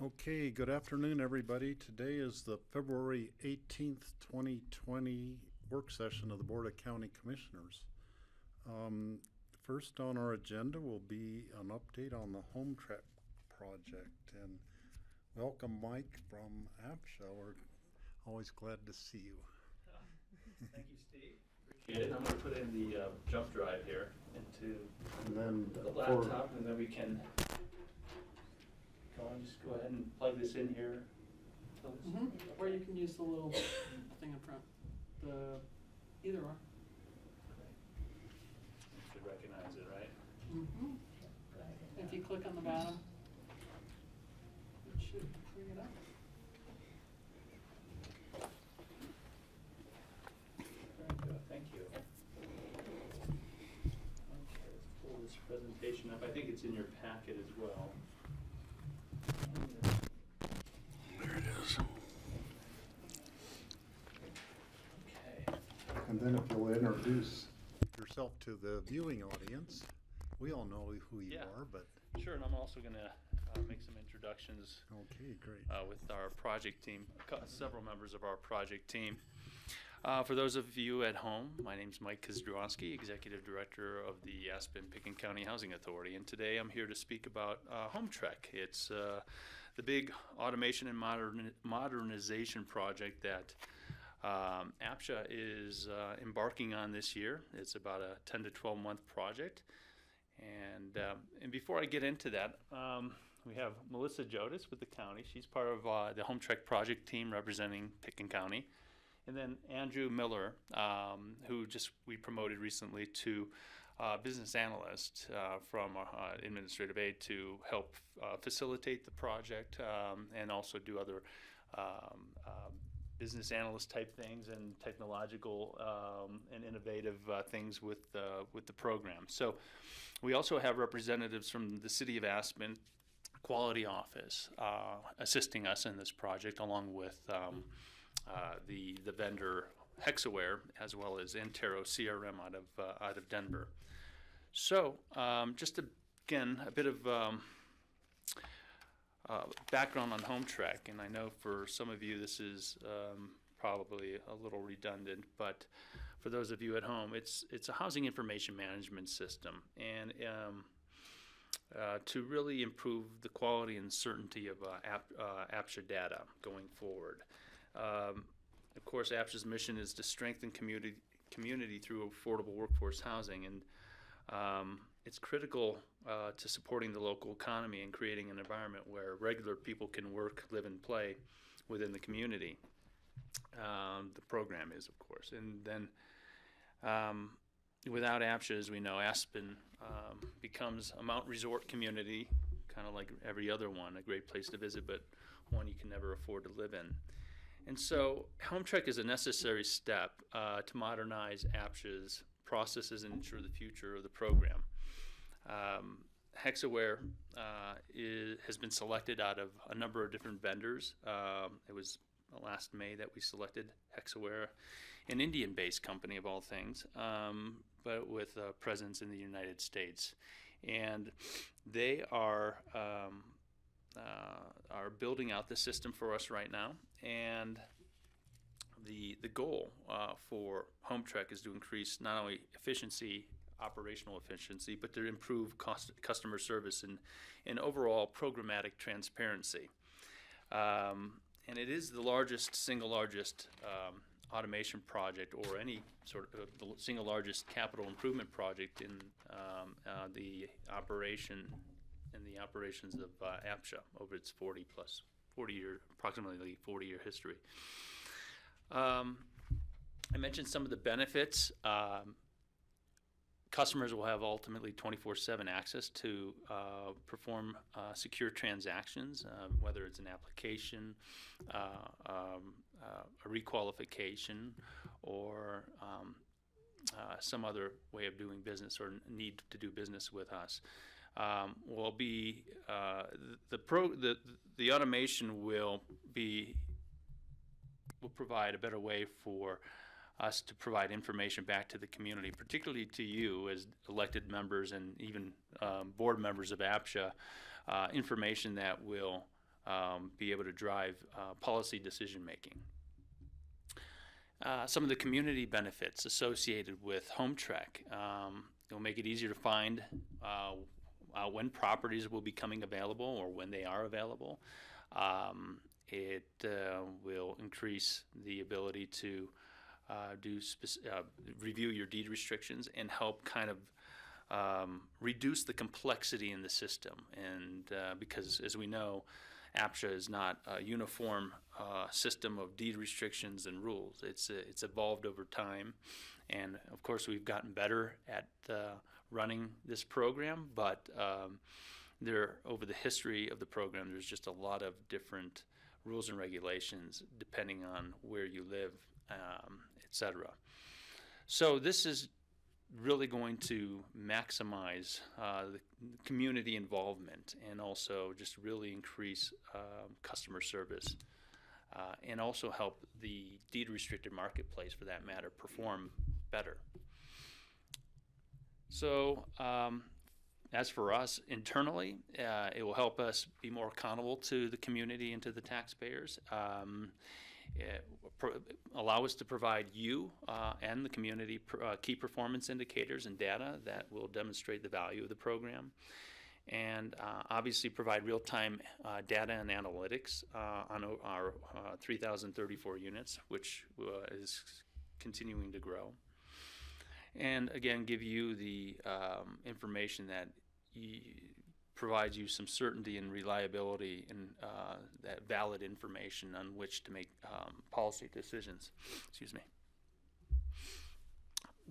Okay, good afternoon, everybody. Today is the February 18th, 2020 work session of the Board of County Commissioners. First on our agenda will be an update on the home track project. And welcome, Mike from APSHA. We're always glad to see you. Thank you, Steve. Appreciate it. I'm going to put in the jump drive here into the laptop, and then we can just go ahead and plug this in here. Or you can use the little thing in front. Either or. You should recognize it, right? If you click on the bottom, it should bring it up. Very good. Thank you. Okay, let's pull this presentation up. I think it's in your packet as well. There it is. Okay. And then if you'll introduce yourself to the viewing audience. We all know who you are, but... Sure, and I'm also going to make some introductions. Okay, great. With our project team, several members of our project team. For those of you at home, my name is Mike Kozdransky, Executive Director of the Aspen-Pickens County Housing Authority, and today I'm here to speak about Home Trek. It's the big automation and modernization project that APSHA is embarking on this year. It's about a 10 to 12 month project. And before I get into that, we have Melissa Jodis with the county. She's part of the Home Trek project team representing Pickens County. And then Andrew Miller, who we promoted recently to business analyst from administrative aid to help facilitate the project and also do other business analyst type things and technological and innovative things with the program. So we also have representatives from the City of Aspen Quality Office assisting us in this project, along with the vendor Hexaware, as well as Antero CRM out of Denver. So just again, a bit of background on Home Trek, and I know for some of you this is probably a little redundant, but for those of you at home, it's a housing information management system, and to really improve the quality and certainty of APSHA data going forward. Of course, APSHA's mission is to strengthen community through affordable workforce housing, and it's critical to supporting the local economy and creating an environment where regular people can work, live, and play within the community. The program is, of course. And then without APSHA, as we know, Aspen becomes a mountain resort community, kind of like every other one, a great place to visit, but one you can never afford to live in. And so Home Trek is a necessary step to modernize APSHA's processes and ensure the future of the program. Hexaware has been selected out of a number of different vendors. It was last May that we selected Hexaware, an Indian-based company of all things, but with a presence in the United States. And they are building out the system for us right now. And the goal for Home Trek is to increase not only efficiency, operational efficiency, but to improve customer service and overall programmatic transparency. And it is the single largest automation project, or any sort of the single largest capital improvement project in the operations of APSHA over its approximately 40-year history. I mentioned some of the benefits. Customers will have ultimately 24/7 access to perform secure transactions, whether it's an application, a requalification, or some other way of doing business or need to do business with us. Will be the automation will provide a better way for us to provide information back to the community, particularly to you as elected members and even board members of APSHA, information that will be able to drive policy decision making. Some of the community benefits associated with home trek. It'll make it easier to find when properties will be coming available or when they are available. It will increase the ability to review your deed restrictions and help kind of reduce the complexity in the system. And because, as we know, APSHA is not a uniform system of deed restrictions and rules. It's evolved over time, and of course we've gotten better at running this program. But over the history of the program, there's just a lot of different rules and regulations depending on where you live, etc. So this is really going to maximize the community involvement and also just really increase customer service and also help the deed restricted marketplace, for that matter, perform better. So as for us internally, it will help us be more accountable to the community and to the taxpayers. Allow us to provide you and the community key performance indicators and data that will demonstrate the value of the program, and obviously provide real-time data and analytics on our 3,034 units, which is continuing to grow, and again give you the information that provides you some certainty and reliability and that valid information on which to make policy decisions. Excuse me.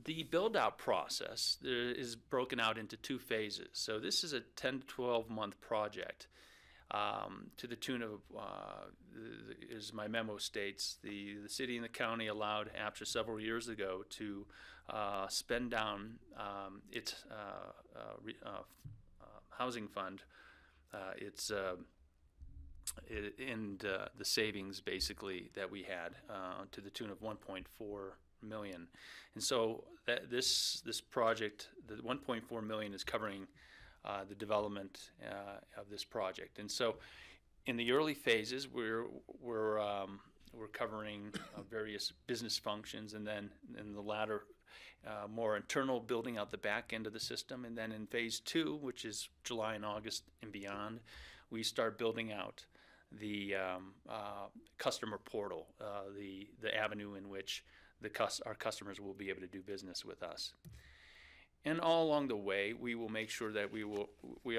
The build-out process is broken out into two phases. So this is a 10 to 12 month project to the tune of, as my memo states, the city and the county allowed APSHA several years ago to spend down its housing fund, the savings basically that we had to the tune of 1.4 million, and so this project, the 1.4 million, is covering the development of this project. And so, in the early phases, we're covering various business functions, and then in the latter, more internal, building out the back end of the system. And then in phase 2, which is July and August and beyond, we start building out the customer portal, the avenue in which our customers will be able to do business with us. And all along the way, we will make sure that we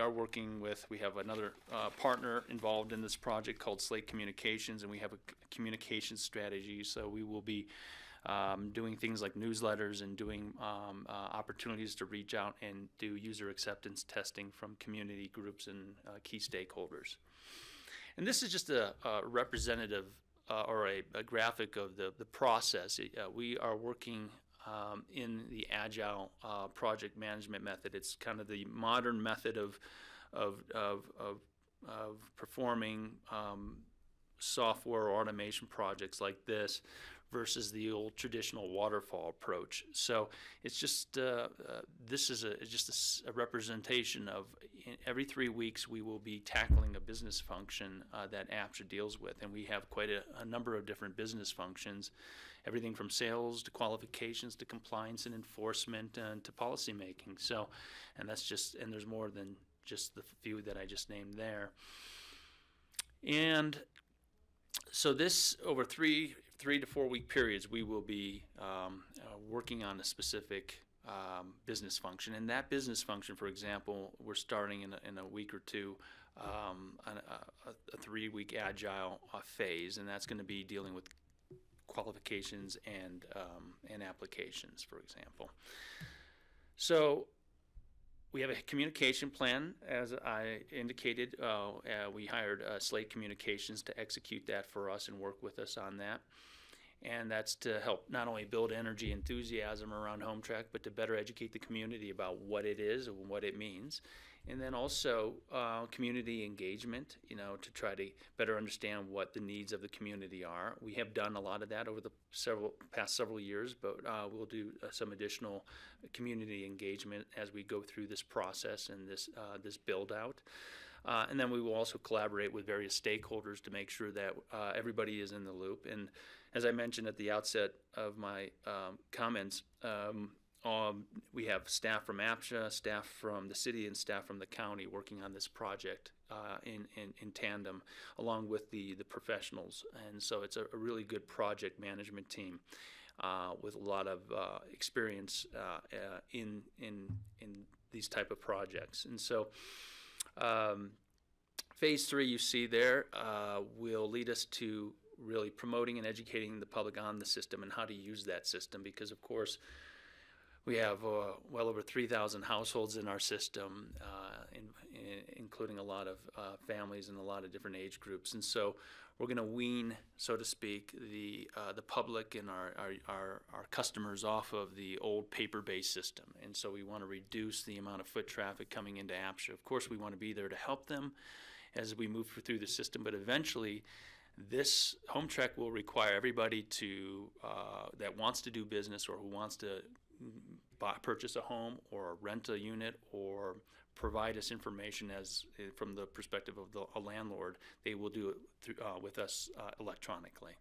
have another partner involved in this project called Slate Communications, and we have a communications strategy. So we will be doing things like newsletters and doing opportunities to reach out and do user acceptance testing from community groups and key stakeholders. And this is just a representative or a graphic of the process. We are working in the agile project management method. It's kind of the modern method of performing software automation projects like this versus the old traditional waterfall approach. So it's just this is just a representation of, every 3 weeks we will be tackling a business function that APSHA deals with, and we have quite a number of different business functions, everything from sales to qualifications to compliance and enforcement and to policy making. So, and there's more than just the few that I just named there. And so this, over three to 4 week periods, we will be working on a specific business function. And that business function, for example, we're starting in a week or two on a 3 week agile phase, and that's going to be dealing with qualifications and applications, for example. So we have a communication plan, as I indicated. We hired Slate Communications to execute that for us and work with us on that. And that's to help not only build energy enthusiasm around home track, but to better educate the community about what it is and what it means. And then also community engagement, to try to better understand what the needs of the community are. We have done a lot of that over the past several years, but we'll do some additional community engagement as we go through this process and this build out. And then we will also collaborate with various stakeholders to make sure that everybody is in the loop. And as I mentioned at the outset of my comments, we have staff from APSHA, staff from the city, and staff from the county working on this project in tandem, along with the professionals. And so it's a really good project management team with a lot of experience in these type of projects. And so phase 3 you see there will lead us to really promoting and educating the public on the system and how to use that system, because of course we have well over 3,000 households in our system, including a lot of families and a lot of different age groups. And so we're going to wean, so to speak, the public and our customers off of the old paper-based system. And so we want to reduce the amount of foot traffic coming into APSHA. Of course, we want to be there to help them as we move through the system, but eventually this home track will require everybody to that wants to do business or who wants to purchase a home or rent a unit or provide us information as from the perspective of a landlord. They will do it with us electronically.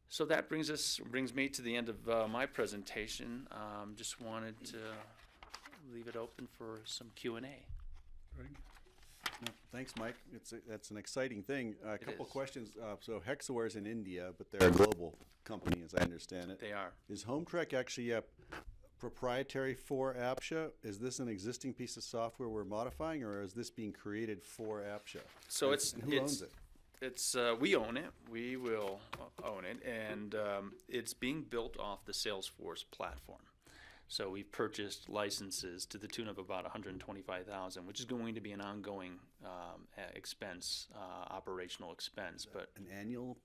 So that brings me to the end of my presentation. Just wanted to leave it open for some Q&A. Greg? No, thanks, Mike. That's an exciting thing. A couple is. questions. So Hexaware's in India, but they're a global company, as I understand it. They are. Is HomeTrack actually proprietary for APSHA? Is this an existing piece of software we're modifying, or is this being created for APSHA? So and who owns it? It's we own it. We will own it, and it's being built off the Salesforce platform. So we've purchased licenses to the tune of about $125,000, which is going to be an ongoing expense, operational expense. But An annual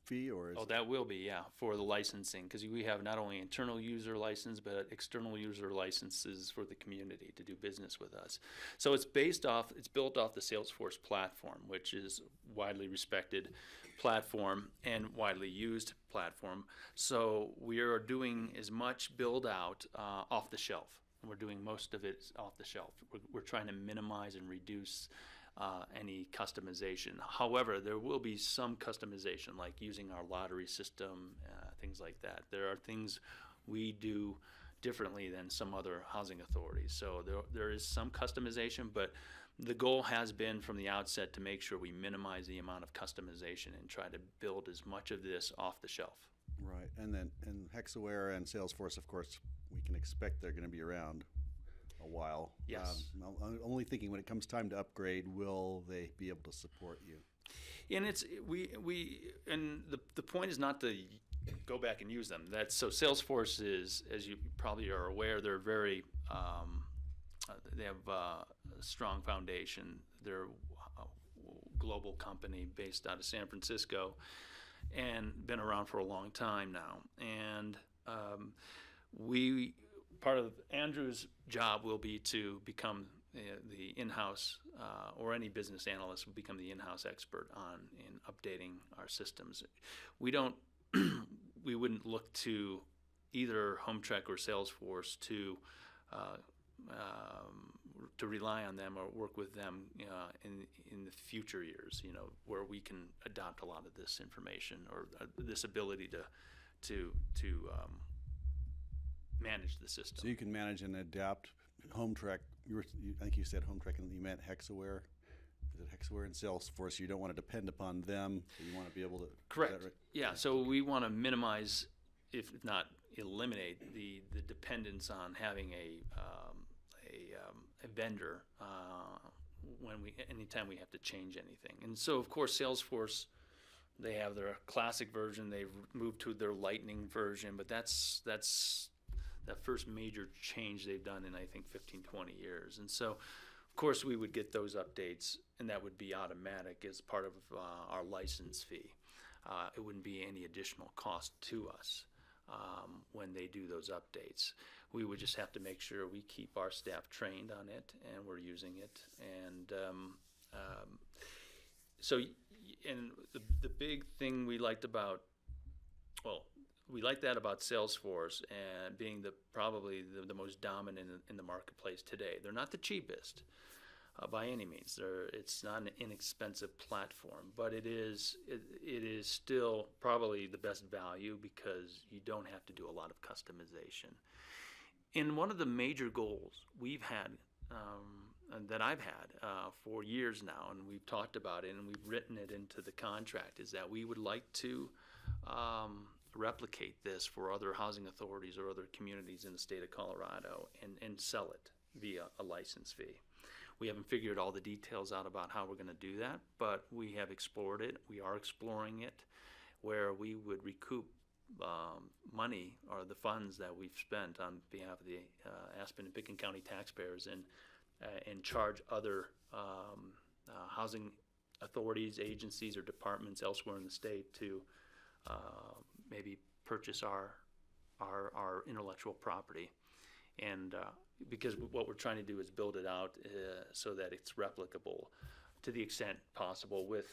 fee, or is that will be, yeah, for the licensing, because we have not only internal user license but external user licenses for the community to do business with us. So it's built off the Salesforce platform, which is widely respected platform and widely used platform. So we are doing as much build out off the shelf. We're doing most of it off the shelf. We're trying to minimize and reduce any customization. However, there will be some customization, like using our lottery system, things like that. There are things we do differently than some other housing authorities. So there is some customization, but the goal has been from the outset to make sure we minimize the amount of customization and try to build as much of this off the shelf. right? And Hexaware and Salesforce, of course, we can expect they're going to be around a while. Yes. I'm only thinking when it comes time to upgrade, will they be able to support you? And the point is not to go back and use them. So Salesforce is, as you probably are aware, they're very they have a strong foundation. They're a global company based out of San Francisco and been around for a long time now. And part of Andrew's job will be to become the in-house, or any business analyst will become the in-house expert in updating our systems. We wouldn't look to either HomeTrack or Salesforce to rely on them or work with them in the future years, where we can adopt a lot of this information or this ability to manage the system. So you can manage and adapt HomeTrack. I think you said HomeTrack and you meant Hexaware. Is it Hexaware and Salesforce? You don't want to depend upon them, but you want to be able to. Correct. Is that right? Yeah. So we want to minimize, if not eliminate, the dependence on having a vendor anytime we have to change anything. And so of course Salesforce, they have their classic version. They've moved to their Lightning version, but that's that first major change they've done in, I think, 15, 20 years. And so, of course, we would get those updates, and that would be automatic as part of our license fee. It wouldn't be any additional cost to us when they do those updates. We would just have to make sure we keep our staff trained on it and we're using it. And the big thing we liked about, we like that about Salesforce and being probably the most dominant in the marketplace today. They're not the cheapest, by any means. It's not an inexpensive platform, but it is still probably the best value because you don't have to do a lot of customization. And one of the major goals we've had, and that I've had for years now, and we've talked about it and we've written it into the contract, is that we would like to replicate this for other housing authorities or other communities in the state of Colorado and sell it via a license fee. We haven't figured all the details out about how we're going to do that, but we have explored it. We are exploring it where we would recoup money or the funds that we've spent on behalf of the Aspen and Pickens County taxpayers and charge other housing authorities, agencies, or departments elsewhere in the state to maybe purchase our intellectual property. And because what we're trying to do is build it out so that it's replicable to the extent possible with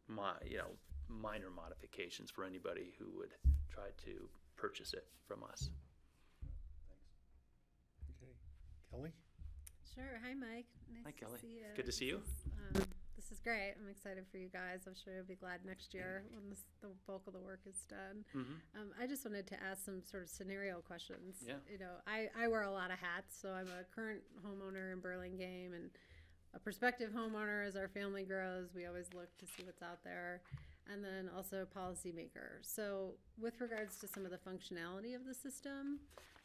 minor modifications for anybody who would try to purchase it from us. Okay, Kelly? Sure. Hi, Mike. Nice Hi, Kelly. to see you. Good to see you. This is great. I'm excited for you guys. I'm sure you'll be glad next year when the bulk of the work is done. I just wanted to ask some sort of scenario questions. Yeah. I wear a lot of hats, so I'm a current homeowner in Burlingame and a prospective homeowner as our family grows. We always look to see what's out there. And then also a policymaker. So with regards to some of the functionality of the system,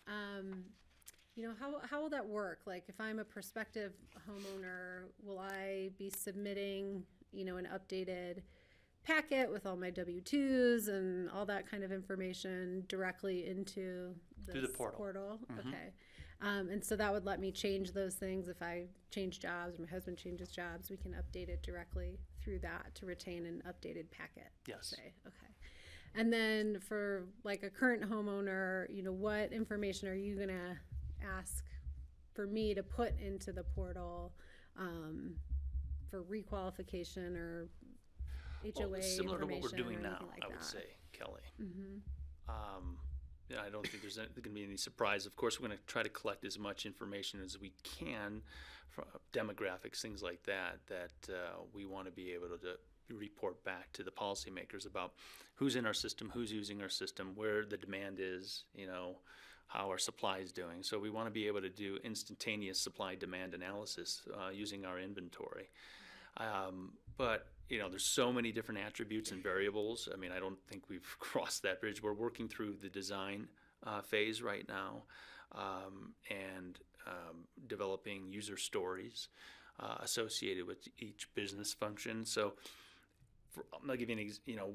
how will that work? Like if I'm a prospective homeowner, will I be submitting, an updated packet with all my W-2s and all that kind of information directly into Through the portal? Okay. And so that would let me change those things. If I change jobs or my husband changes jobs, we can update it directly through that to retain an updated packet. Yes. Say. Okay. And then for like a current homeowner, what information are you going to ask for me to put into the portal for requalification or HOA similar to what we're information doing or now, anything like I would that? say, Kelly. I don't think there's going to be any surprise. Of course, we're going to try to collect as much information as we can, from demographics, things like that, we want to be able to report back to the policymakers about who's in our system, who's using our system, where the demand is, how our supply is doing. So we want to be able to do instantaneous supply-demand analysis using our inventory. But there's so many different attributes and variables. I mean, I don't think we've crossed that bridge. We're working through the design phase right now and developing user stories associated with each business function. So I'm not giving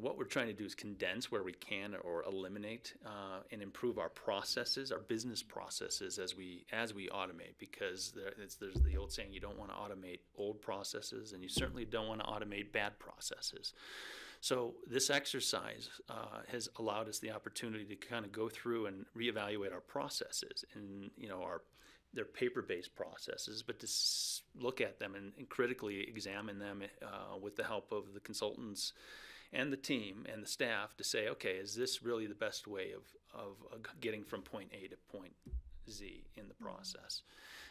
what we're trying to do is condense where we can or eliminate and improve our processes, our business processes as we automate, because there's the old saying, you don't want to automate old processes and you certainly don't want to automate bad processes. So this exercise has allowed us the opportunity to kind of go through and reevaluate our processes and they're paper-based processes, but to look at them and critically examine them with the help of the consultants and the team and the staff to say, okay, is this really the best way of getting from point A to point Z in the process?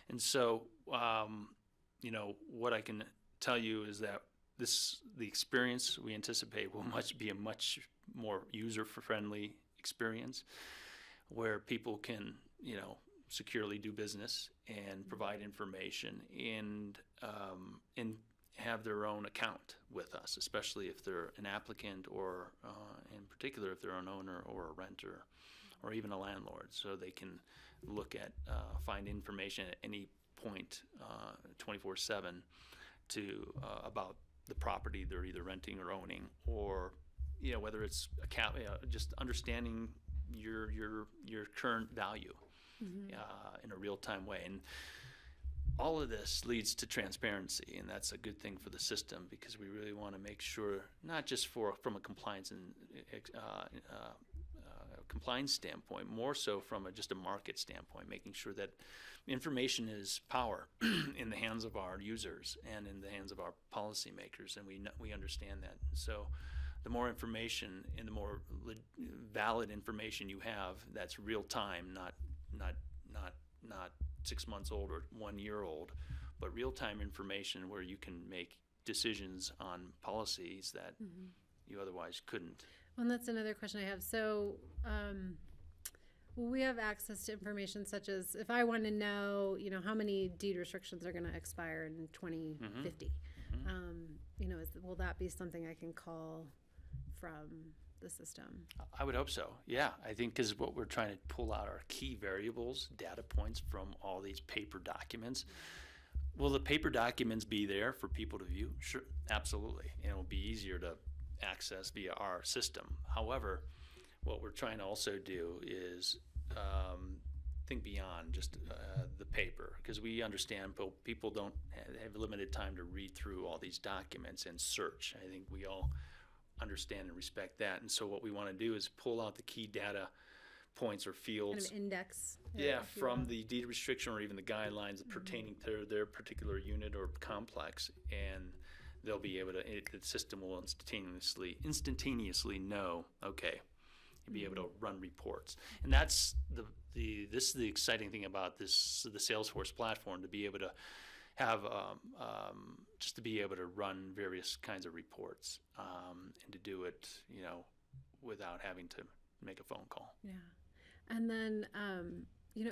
And so, what I can tell you is that the experience we anticipate will be a much more user-friendly experience where people can, securely do business and provide information and have their own account with us, especially if they're an applicant or in particular if they're an owner or a renter or even a landlord, so they can look at find information at any point 24/7 about the property they're either renting or owning, or whether it's just understanding your current value in a real-time way. And all of this leads to transparency, and that's a good thing for the system, because we really want to make sure, not just from a compliance and compliance standpoint, more so from just a market standpoint, making sure that information is power in the hands of our users and in the hands of our policymakers, and we understand that. So the more information and the more valid information you have that's real time, not 6 months old or 1 year old, but real-time information where you can make decisions on policies that you otherwise couldn't. Well, and that's another question I have. So, will we have access to information such as if I want to know, how many deed restrictions are going to expire in 2050? Will that be something I can call from the system? I would hope so. Yeah, I think because what we're trying to pull out are key variables, data points from all these paper documents. Will the paper documents be there for people to view? Sure, absolutely. And it will be easier to access via our system. However, what we're trying to also do is think beyond just the paper, because we understand people don't have limited time to read through all these documents and search. I think we all understand and respect that. And so what we want to do is pull out the key data points or fields. Kind of index. Yeah, from the deed restriction or even the guidelines pertaining to their particular unit or complex, and they'll be able to. The system will instantaneously know. Okay, you'll be able to run reports, and that's this is the exciting thing about the Salesforce platform, to be able to have just to be able to run various kinds of reports and to do it, without having to make a phone call. Yeah. And then,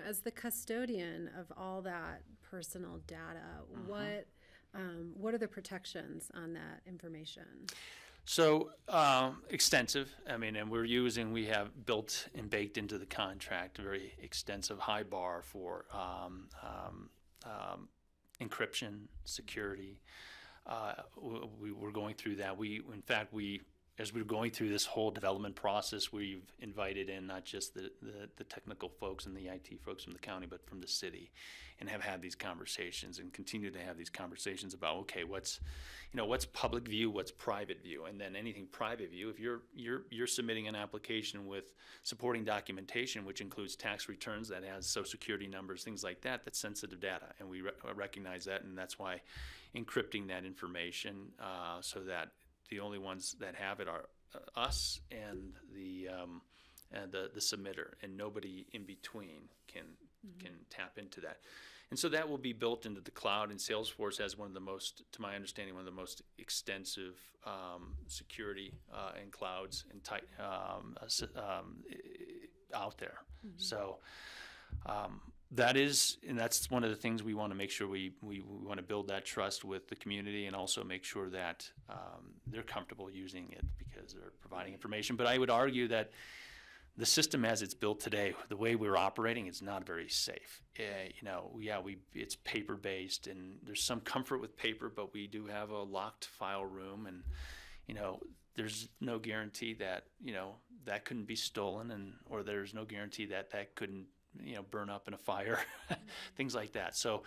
as the custodian of all that personal data, what are the protections on that information? So extensive. And we have built and baked into the contract a very extensive high bar for encryption, security. We're going through that. As we're going through this whole development process, we've invited in not just the technical folks and the IT folks from the county, but from the city, and have had these conversations and continue to have these conversations about, okay, what's public view, what's private view, and then anything private view. If you're submitting an application with supporting documentation, which includes tax returns that has Social Security numbers, things like that, that's sensitive data, and we recognize that, and that's why encrypting that information so that the only ones that have it are us and the submitter, and nobody in between can tap into that. And so that will be built into the cloud, and Salesforce has one of the most, to my understanding, one of the most extensive security and clouds and out there. So that's one of the things we want to make sure we want to build that trust with the community, and also make sure that they're comfortable using it because they're providing information. But I would argue that the system as it's built today, the way we're operating, is not very safe. It's paper-based, and there's some comfort with paper, but we do have a locked file room, and there's no guarantee that that couldn't be stolen, or there's no guarantee that couldn't burn up in a fire, things like that. So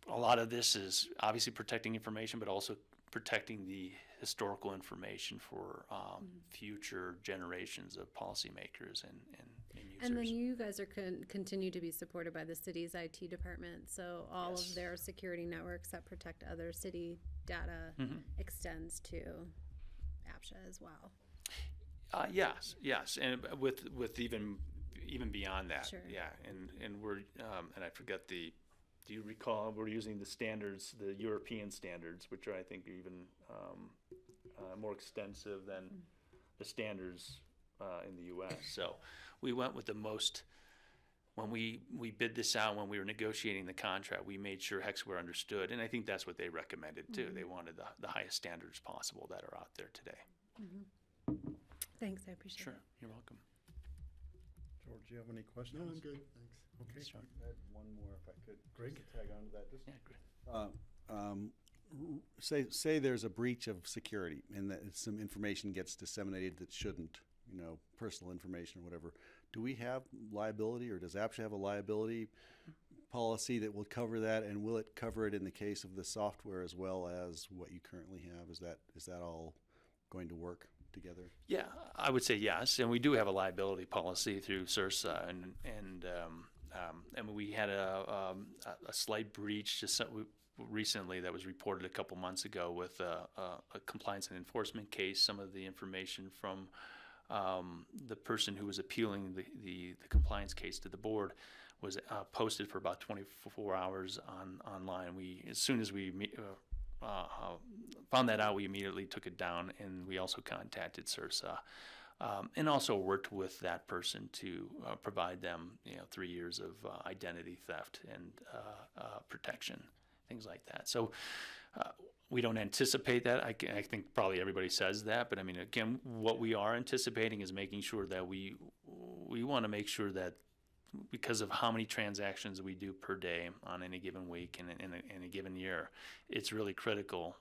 a lot of this is obviously protecting information, but also protecting the historical information for future generations of policymakers and users. And then you guys are continue to be supported by the city's IT department, so all of their security networks that protect other city data extends to APSHA as well. Yes, and with even beyond that. Sure. Yeah, and we're and I forget do you recall, we're using the standards, the European standards, which are, I think, even more extensive than the standards in the U.S. So we went with the most, when we bid this out, when we were negotiating the contract, we made sure Hexaware understood, and I think that's what they recommended too. They wanted the highest standards possible that are out there today. Thanks, I appreciate it. Sure, you're welcome. George, do you have any questions? No, I'm good, thanks. Okay. Thanks, John. I had one more, if I could. Greg? Just to tag on to that. Yeah, great. Say there's a breach of security, and that some information gets disseminated that shouldn't, personal information or whatever. Do we have liability, or does APSHA have a liability policy that will cover that, and will it cover it in the case of the software as well as what you currently have? Is that all going to work together? Yeah, I would say yes, and we do have a liability policy through CIRSA, and we had a slight breach just recently that was reported a couple months ago with a compliance and enforcement case. Some of the information from the person who was appealing the compliance case to the board was posted for about 24 hours online. As soon as we found that out, we immediately took it down, and we also contacted CIRSA, and also worked with that person to provide them, 3 years of identity theft and protection, things like that. So we don't anticipate that. I think probably everybody says that, but I mean, again, what we are anticipating is making sure that we want to make sure that, because of how many transactions we do per day on any given week and in a given year, it's really critical,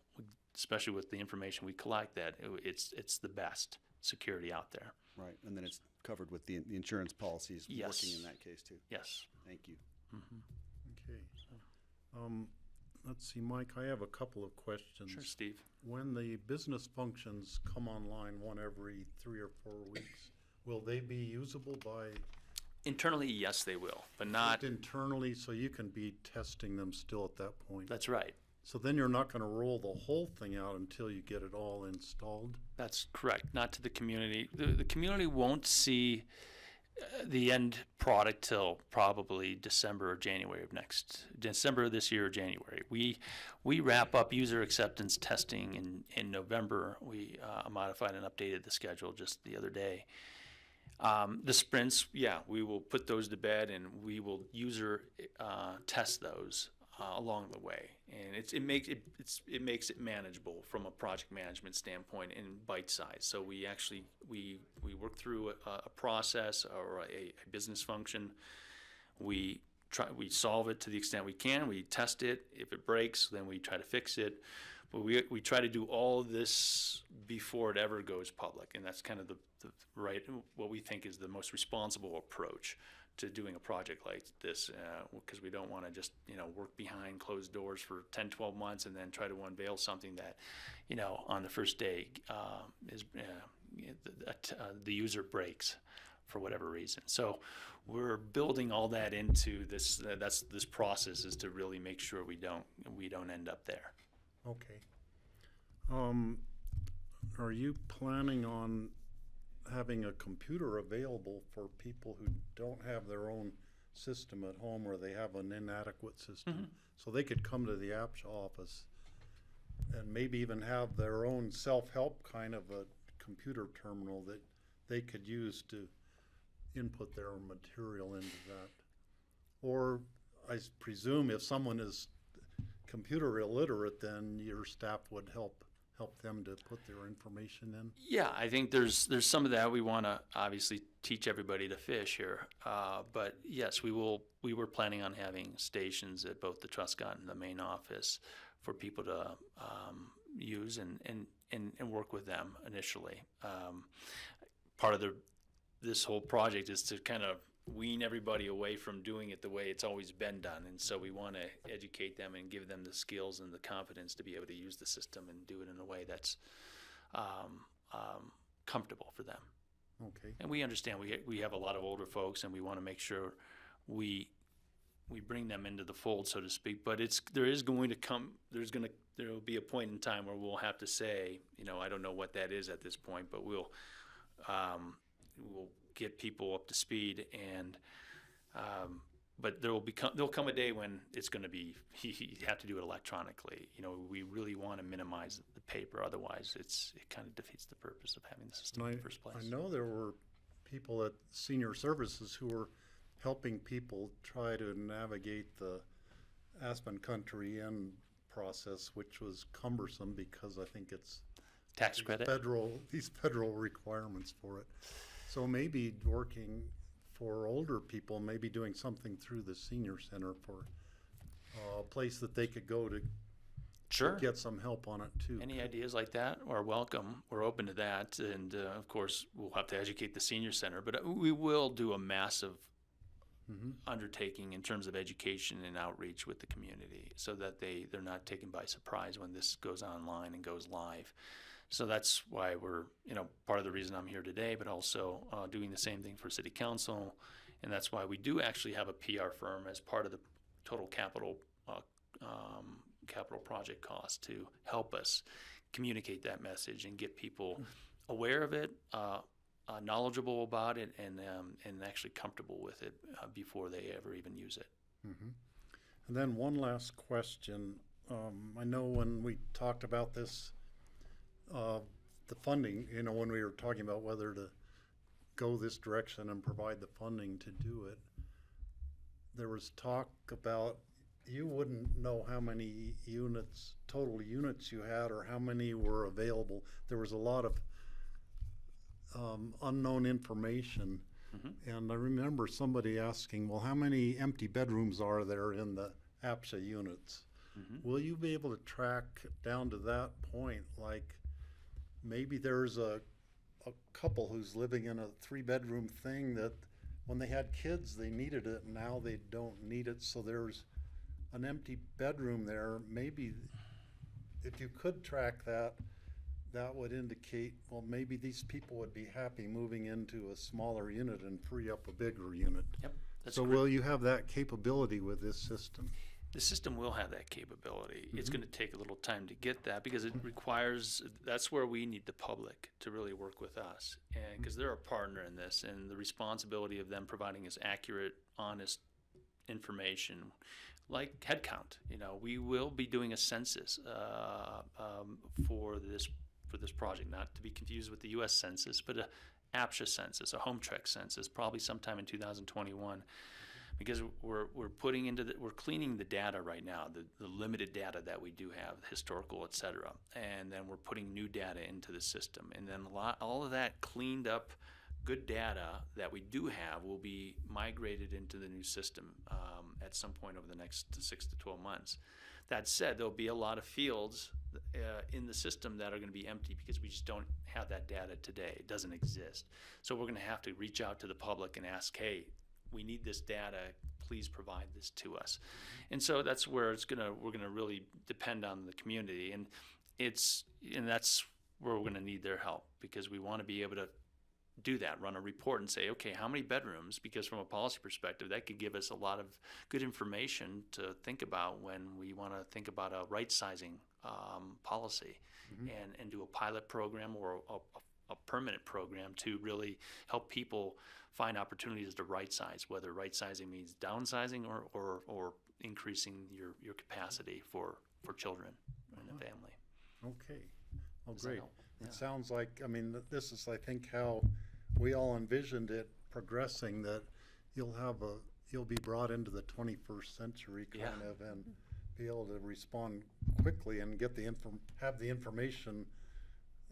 especially with the information we collect, that it's the best security out there. Right, and then it's covered with the insurance policies Yes. working in that case too. Yes. Thank you. Okay. Let's see, Mike, I have a couple of questions. Sure, Steve. When the business functions come online one every 3 or 4 weeks, will they be usable by Internally, yes, they will, but not. internally, so you can be testing them still at that point? That's right. So then you're not going to roll the whole thing out until you get it all installed? That's correct. Not to the community. The community won't see the end product till probably December or January of this year or January. We wrap up user acceptance testing in November. We modified and updated the schedule just the other day. The sprints, we will put those to bed, and we will user test those along the way, and it makes it manageable from a project management standpoint in bite size. So we work through a process or a business function. We solve it to the extent we can. We test it. If it breaks, then we try to fix it. But we try to do all of this before it ever goes public, and that's kind of what we think is the most responsible approach to doing a project like this, because we don't want to just work behind closed doors for 10, 12 months and then try to unveil something that on the first day the user breaks for whatever reason. So we're building all that into this. This process is to really make sure we don't end up there. Okay. Are you planning on having a computer available for people who don't have their own system at home, or they have an inadequate system? So they could come to the APSHA office and maybe even have their own self-help kind of a computer terminal that they could use to input their material into that. Or I presume if someone is computer illiterate, then your staff would help them to put their information in? Yeah, I think there's some of that. We want to obviously teach everybody to fish here, but yes, we were planning on having stations at both the Truscott and the main office for people to use and work with them initially. Part of this whole project is to kind of wean everybody away from doing it the way it's always been done, and so we want to educate them and give them the skills and the confidence to be able to use the system and do it in a way that's comfortable for them. Okay. And we understand we have a lot of older folks, and we want to make sure we bring them into the fold, so to speak. But there will be a point in time where we'll have to say, I don't know what that is at this point, but we'll get people up to speed, and but there'll come a day when it's going to be you have to do it electronically. We really want to minimize the paper, otherwise it kind of defeats the purpose of having the system in the first place. I know there were people at Senior Services who were helping people try to navigate the Aspen Country Inn process, which was cumbersome because I think it's Tax credit? These federal requirements for it. So maybe working for older people, maybe doing something through the senior center for a place that they could go to Sure. get some help on it too. Any ideas like that are welcome. We're open to that, and of course we'll have to educate the senior center, but we will do a massive undertaking in terms of education and outreach with the community, so that they're not taken by surprise when this goes online and goes live. So that's why we're, part of the reason I'm here today, but also doing the same thing for City Council, and that's why we do actually have a PR firm as part of the total capital project cost to help us communicate that message and get people aware of it, knowledgeable about it and actually comfortable with it before they ever even use it. Mm-hmm. And then one last question. I know when we talked about this, the funding, when we were talking about whether to go this direction and provide the funding to do it, there was talk about you wouldn't know how many total units you had or how many were available. There was a lot of unknown information. Mm-hmm. And I remember somebody asking, well, how many empty bedrooms are there in the APSA units? Mm-hmm. Will you be able to track down to that point? Like maybe there's a couple who's living in a 3-bedroom thing that when they had kids, they needed it, and now they don't need it. So there's an empty bedroom there. Maybe if you could track that, that would indicate, well, maybe these people would be happy moving into a smaller unit and free up a bigger unit. Yep. That's So will you have that capability with this system? The system will have that capability. It's Mm-hmm. going to take a little time to get that because it requires, that's where we need the public to really work with us. And because they're a partner in this, and the responsibility of them providing us accurate, honest information, like head count. We will be doing a census for this project, not to be confused with the U.S. Census, but a APSA census, a home trek census, probably sometime in 2021. Because we're cleaning the data right now, the limited data that we do have, historical, et cetera, and then we're putting new data into the system, and then all of that cleaned up, good data that we do have will be migrated into the new system at some point over the next 6 to 12 months. That said, there'll be a lot of fields in the system that are going to be empty because we just don't have that data today. It doesn't exist. So we're going to have to reach out to the public and ask, hey, we need this data, please provide this to us. And so that's where we're gonna really depend on the community, and that's where we're gonna need their help, because we want to be able to do that, run a report and say, okay, how many bedrooms? Because from a policy perspective, that could give us a lot of good information to think about when we want to think about a right sizing policy. Mm-hmm. and do a pilot program or a permanent program to really help people find opportunities to right size, whether right sizing means downsizing or increasing your capacity for children and a family. Okay. Well, Does that great. help? Yeah. It sounds like, this is, I think, how we all envisioned it progressing, that you'll be brought into the 21st century kind of, and be able to respond quickly and get have the information,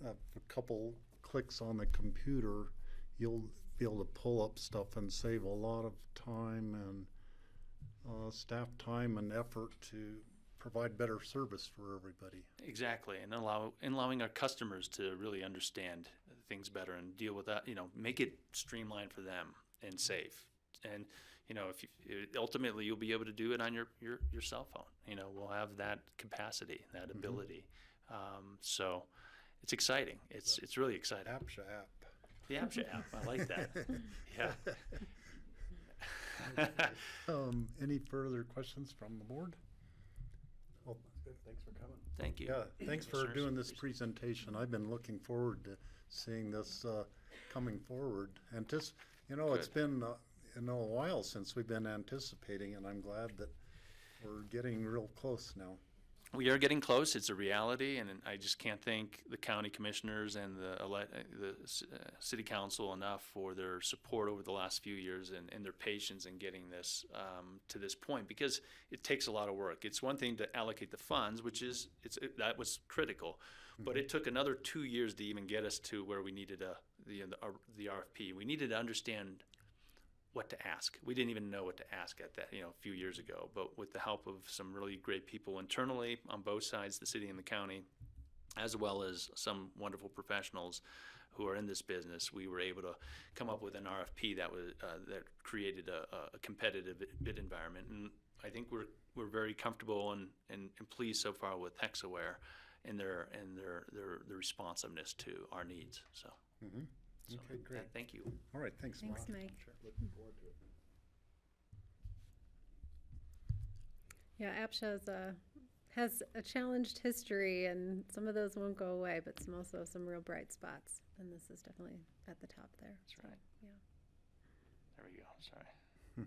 a couple clicks on the computer. You'll be able to pull up stuff and save a lot of time and staff time and effort to provide better service for everybody. Exactly, and allowing our customers to really understand things better and deal with that. Make it streamlined for them and safe. And ultimately you'll be able to do it on your cell phone. We'll have that capacity, that ability. So it's exciting. It's really exciting. APSA app. The APSA app. I like that. Yeah. Any further questions from the board? Well, Good, thanks for coming. Thank you. yeah, thanks for Commissioners. doing this presentation. I've been looking forward to seeing this coming forward. And just, it's been a while since we've been anticipating, and I'm glad that we're getting real close now. We are getting close. It's a reality, and I just can't thank the county commissioners and the city council enough for their support over the last few years and their patience in getting this to this point, because it takes a lot of work. It's one thing to allocate the funds, that was critical, but it took another 2 years to even get us to where we needed the RFP. We needed to understand what to ask. We didn't even know what to ask at that, a few years ago. But with the help of some really great people internally on both sides, the city and the county, as well as some wonderful professionals who are in this business, we were able to come up with an RFP that created a competitive bid environment. And I think we're very comfortable and pleased so far with Hexaware and their responsiveness to our needs. So. Mm-hmm. So, okay, great. Thank you. All right, thanks, Thanks, Mark. Mike. Sure, looking forward to it. Yeah, APSA has a challenged history, and some of those won't go away, but some also some real bright spots. And this is definitely at the top there. That's right. Yeah. There we go. Sorry. I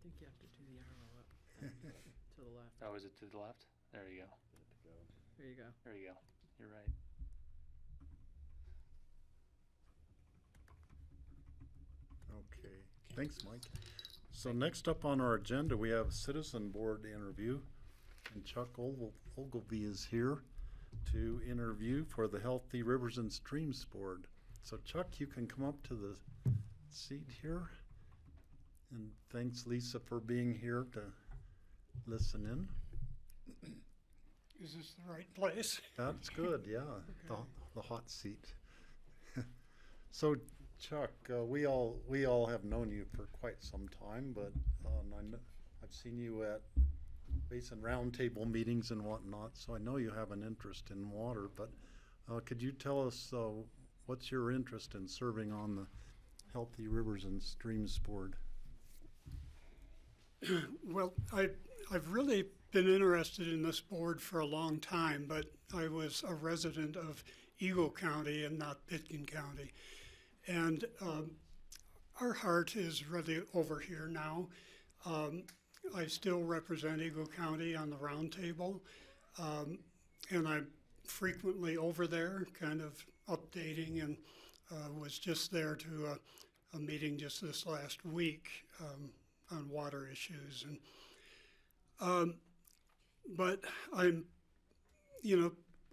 think you have to do the arrow up to the left. Oh, is it to the left? There you go. There you go. There you go. You're right. Okay, thanks, Mike. So next up on our agenda, we have a citizen board interview, and Chuck Ogilvie is here to interview for the Healthy Rivers and Streams Board. So Chuck, you can come up to the seat here. And thanks, Lisa, for being here to listen in. Is this the right place? That's good, yeah, the hot seat. So Chuck, we all have known you for quite some time, but I've seen you at Basin Roundtable meetings and whatnot, so I know you have an interest in water, but could you tell us what's your interest in serving on the Healthy Rivers and Streams Board? Well, I've really been interested in this board for a long time, but I was a resident of Eagle County and not Pitkin County. And our heart is really over here now. I still represent Eagle County on the roundtable, and I'm frequently over there kind of updating, and was just there to a meeting just this last week on water issues. And but I'm,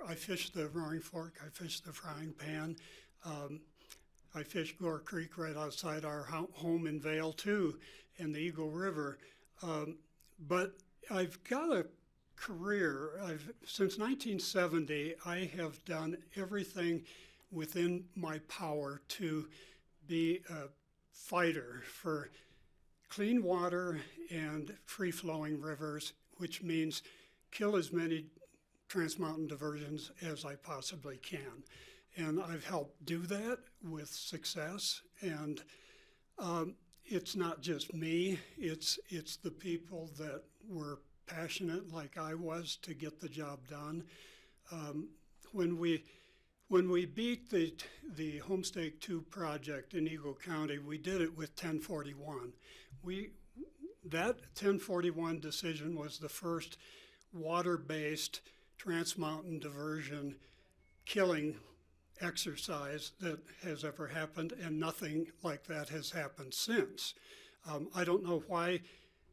I fish the Roaring Fork, I fish the Frying Pan, I fish Gore Creek right outside our home in Vail too, and the Eagle River. But I've got a career. Since 1970, I have done everything within my power to be a fighter for clean water and free-flowing rivers, which means kill as many trans-mountain diversions as I possibly can. And I've helped do that with success. And it's not just me, it's the people that were passionate like I was to get the job done. When we beat the Homestake 2 project in Eagle County, we did it with 1041. That 1041 decision was the first water-based trans-mountain diversion killing exercise that has ever happened, and nothing like that has happened since. I don't know why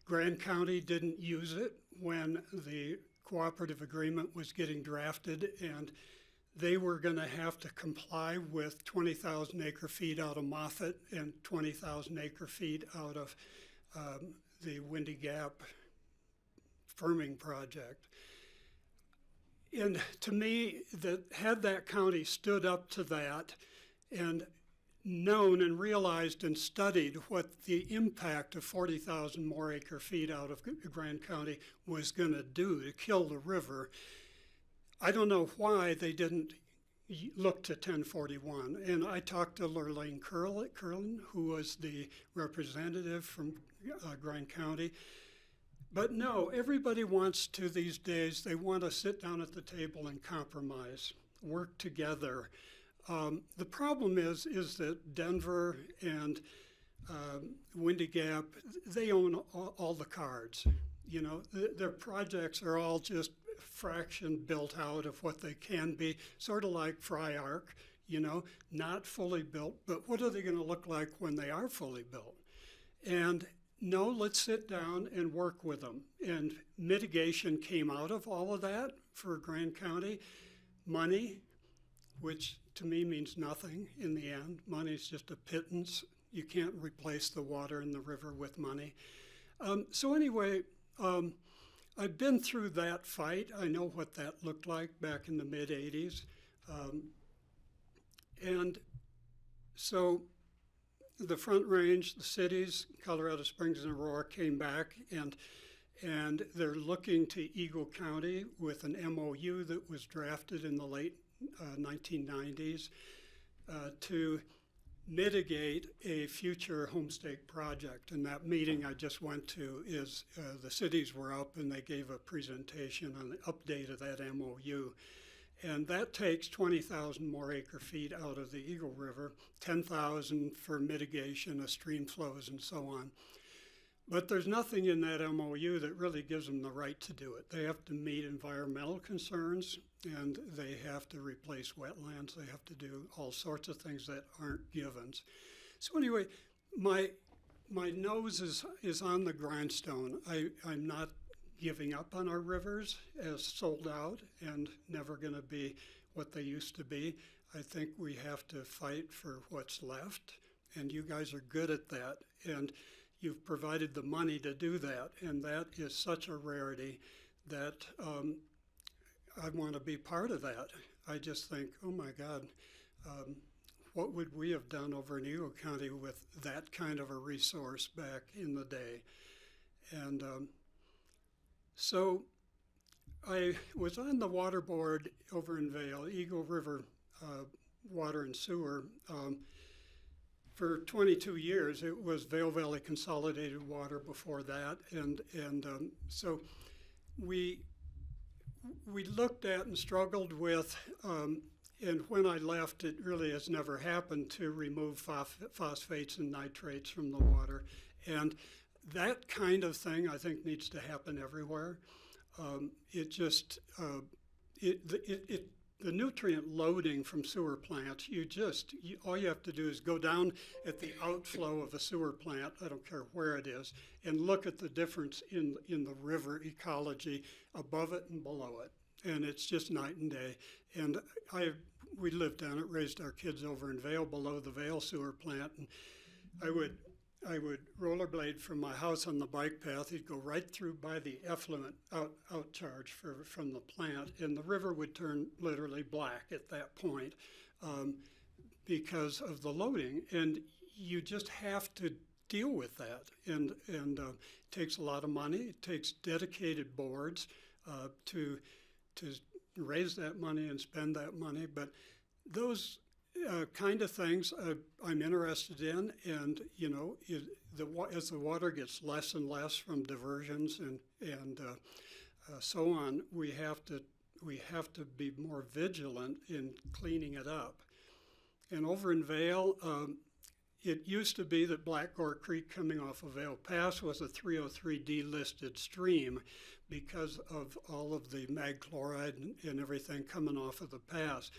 Grand County didn't use it when the cooperative agreement was getting drafted, and they were going to have to comply with 20,000 acre feet out of Moffett and 20,000 acre feet out of the Windy Gap firming project. And to me, had that county stood up to that and known and realized and studied what the impact of 40,000 more acre feet out of Grand County was going to do to kill the river, I don't know why they didn't look to 1041. And I talked to Lurleen Curlin, who was the representative from Grand County. But no, everybody wants to these days, they want to sit down at the table and compromise, work together. The problem is that Denver and Windy Gap, they own all the cards. Their projects are all just fraction built out of what they can be, sort of like Fry Arc, not fully built, but what are they going to look like when they are fully built? And no, let's sit down and work with them. And mitigation came out of all of that for Grand County. Money, which to me means nothing in the end. Money is just a pittance. You can't replace the water in the river with money. So anyway, I've been through that fight. I know what that looked like back in the mid-'80s. And so the Front Range, the cities, Colorado Springs and Aurora came back, and they're looking to Eagle County with an MOU that was drafted in the late 1990s to mitigate a future homestake project. And that meeting I just went to is the cities were up and they gave a presentation on the update of that MOU. And that takes 20,000 more acre feet out of the Eagle River, 10,000 for mitigation of stream flows and so on. But there's nothing in that MOU that really gives them the right to do it. They have to meet environmental concerns and they have to replace wetlands. They have to do all sorts of things that aren't givens. So anyway, my nose is on the grindstone. I'm not giving up on our rivers as sold out and never going to be what they used to be. I think we have to fight for what's left, and you guys are good at that, and you've provided the money to do that, and that is such a rarity that I want to be part of that. I just think, oh my God, what would we have done over in Eagle County with that kind of a resource back in the day? And so I was on the water board over in Vail, Eagle River Water and Sewer. For 22 years, it was Vail Valley Consolidated Water before that. And so we looked at and struggled with, and when I left, it really has never happened to remove phosphates and nitrates from the water. And that kind of thing, I think, needs to happen everywhere. The nutrient loading from sewer plants, all you have to do is go down at the outflow of a sewer plant, I don't care where it is, and look at the difference in the river ecology above it and below it. And it's just night and day. And we lived down it, raised our kids over in Vail below the Vail sewer plant, and I would rollerblade from my house on the bike path. He'd go right through by the effluent out charge from the plant, and the river would turn literally black at that point because of the loading. And you just have to deal with that. And it takes a lot of money. It takes dedicated boards to raise that money and spend that money. But those kind of things I'm interested in, and as the water gets less and less from diversions and so on, we have to be more vigilant in cleaning it up. And over in Vail, it used to be that Black Gore Creek coming off of Vail Pass was a 303D listed stream because of all of the mag chloride and everything coming off of the pass.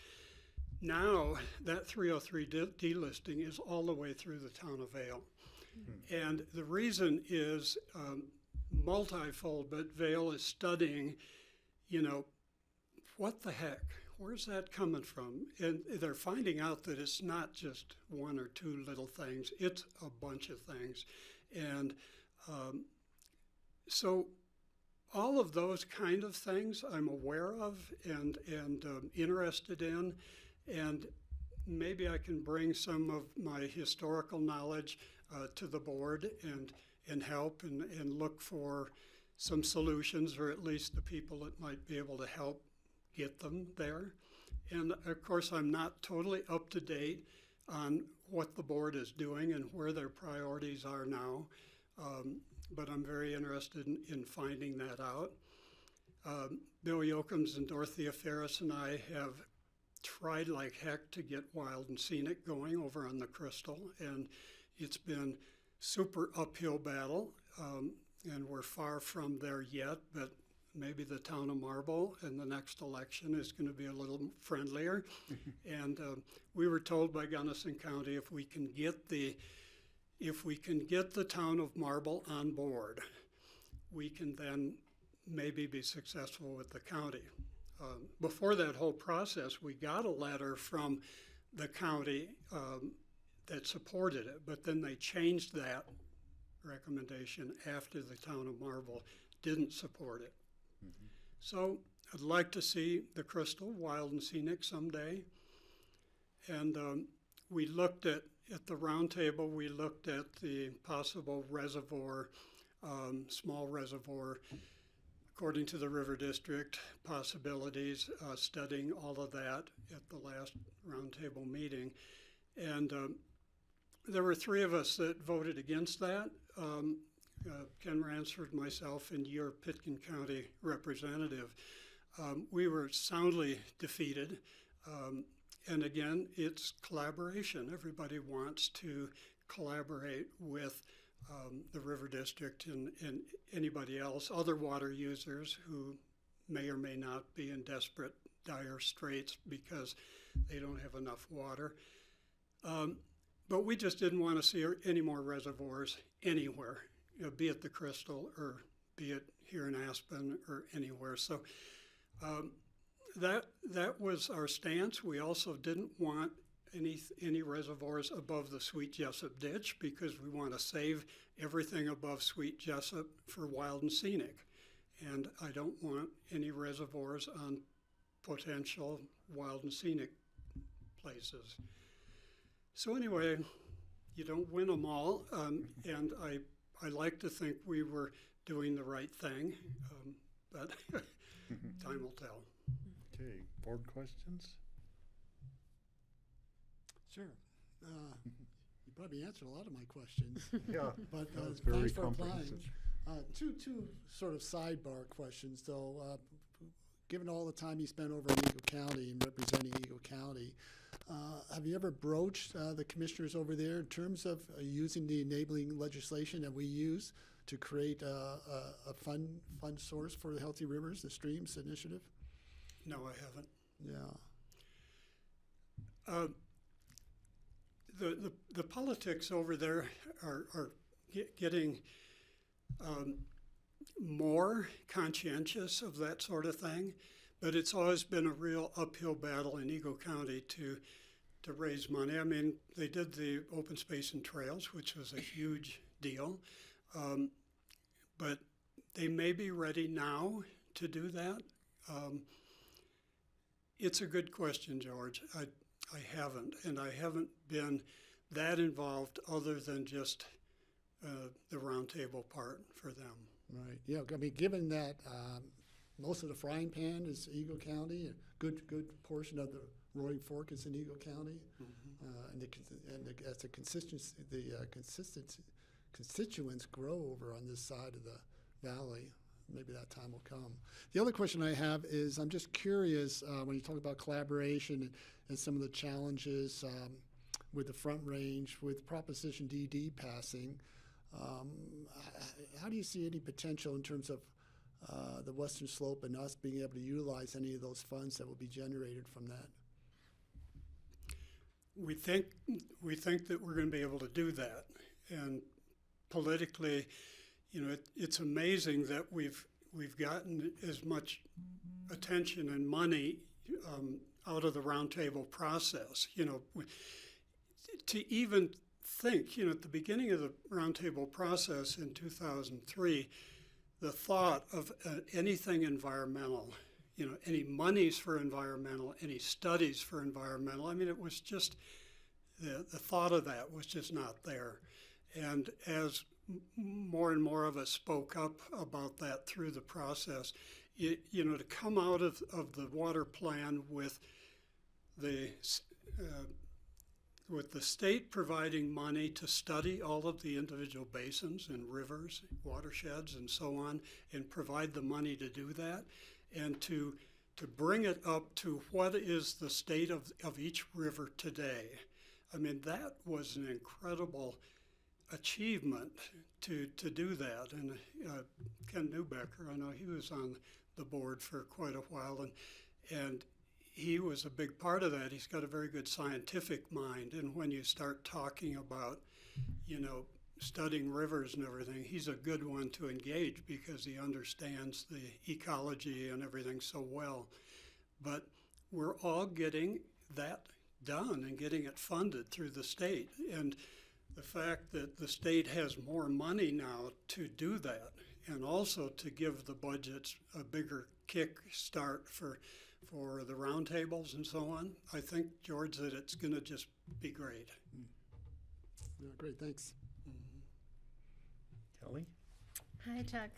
Now, that 303 delisting is all the way through the town of Vail. Mm-hmm. And the reason is multifold, but Vail is studying, what the heck? Where's that coming from? And they're finding out that it's not just one or two little things, it's a bunch of things. And so all of those kind of things I'm aware of and interested in. And maybe I can bring some of my historical knowledge to the board and help and look for some solutions, or at least the people that might be able to help get them there. And of course, I'm not totally up to date on what the board is doing and where their priorities are now, but I'm very interested in finding that out. Bill Yocums and Dorothea Ferris and I have tried like heck to get Wild and Scenic going over on the Crystal, and it's been super uphill battle, and we're far from there yet, but maybe the town of Marble in the next election is going to be a little friendlier. And we were told by Gunnison County if we can get the town of Marble on board, we can then maybe be successful with the county. Before that whole process, we got a letter from the county that supported it, but then they changed that recommendation after the town of Marble didn't support it. Mm-hmm. So I'd like to see the Crystal, Wild and Scenic someday. And we looked at the round table, we looked at the possible reservoir, small reservoir according to the River District, possibilities, studying all of that at the last roundtable meeting. And there were 3 of us that voted against that. Ken Ransford, myself, and your Pitkin County representative. We were soundly defeated. And again, it's collaboration. Everybody wants to collaborate with the River District and anybody else, other water users who may or may not be in desperate, dire straits because they don't have enough water. But we just didn't want to see any more reservoirs anywhere, be it the Crystal or be it here in Aspen or anywhere. So that was our stance. We also didn't want any reservoirs above the Sweet Jessup ditch because we want to save everything above Sweet Jessup for wild and scenic. And I don't want any reservoirs on potential wild and scenic places. So anyway, you don't win them all, and I like to think we were doing the right thing, but time will tell. Okay, board questions? Sure. You probably answered a lot of my questions. Yeah, But that was very thanks for applying. comprehensive. Two sort of sidebar questions, though. Given all the time you spent over in Eagle County and representing Eagle County, have you ever broached the commissioners over there in terms of using the enabling legislation that we use to create a fund source for the Healthy Rivers, the Streams Initiative? No, I haven't. Yeah. The politics over there are getting more conscientious of that sort of thing, but it's always been a real uphill battle in Eagle County to raise money. I mean, they did the open space and trails, which was a huge deal, but they may be ready now to do that. It's a good question, George. I haven't, and I haven't been that involved other than just the roundtable part for them. Right. Yeah. I mean, given that most of the frying pan is Eagle County, a good portion of the Roaring Fork is in Eagle County, as the constituents grow over on this side of the valley, maybe that time will come. The other question I have is, I'm just curious when you talk about collaboration and some of the challenges with the Front Range, with Proposition DD passing. How do you see any potential in terms of the Western Slope and us being able to utilize any of those funds that will be generated from that? We think that we're going to be able to do that, and politically, it's amazing that we've gotten as much attention and money out of the roundtable process. To even think, at the beginning of the roundtable process in 2003, the thought of anything environmental, any monies for environmental, any studies for environmental, I mean, it was just, the thought of that was just not there. And as more and more of us spoke up about that through the process, to come out of the water plan with the state providing money to study all of the individual basins and rivers, watersheds, and so on, and provide the money to do that, and to bring it up to what is the state of each river today. I mean, that was an incredible achievement to do that. And Ken Newbecker, I know he was on the board for quite a while, and he was a big part of that. He's got a very good scientific mind, and when you start talking about, studying rivers and everything, he's a good one to engage because he understands the ecology and everything so well. But we're all getting that done and getting it funded through the state. And the fact that the state has more money now to do that, and also to give the budgets a bigger kick start for the roundtables and so on, I think, George, that it's going to just be great. Yeah, great, thanks. Kelly? Hi, Chuck.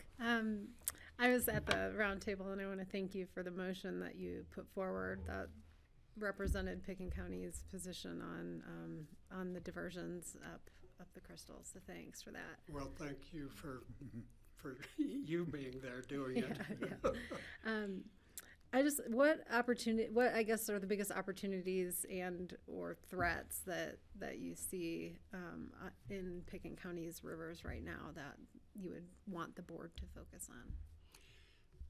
I was at the round table, and I want to thank you for the motion that you put forward that represented Pickens County's position on the diversions up the Crystal. So thanks for that. Well, thank you for you being there doing it. Yeah. What I guess are the biggest opportunities and or threats that you see in Pickens County's rivers right now that you would want the board to focus on?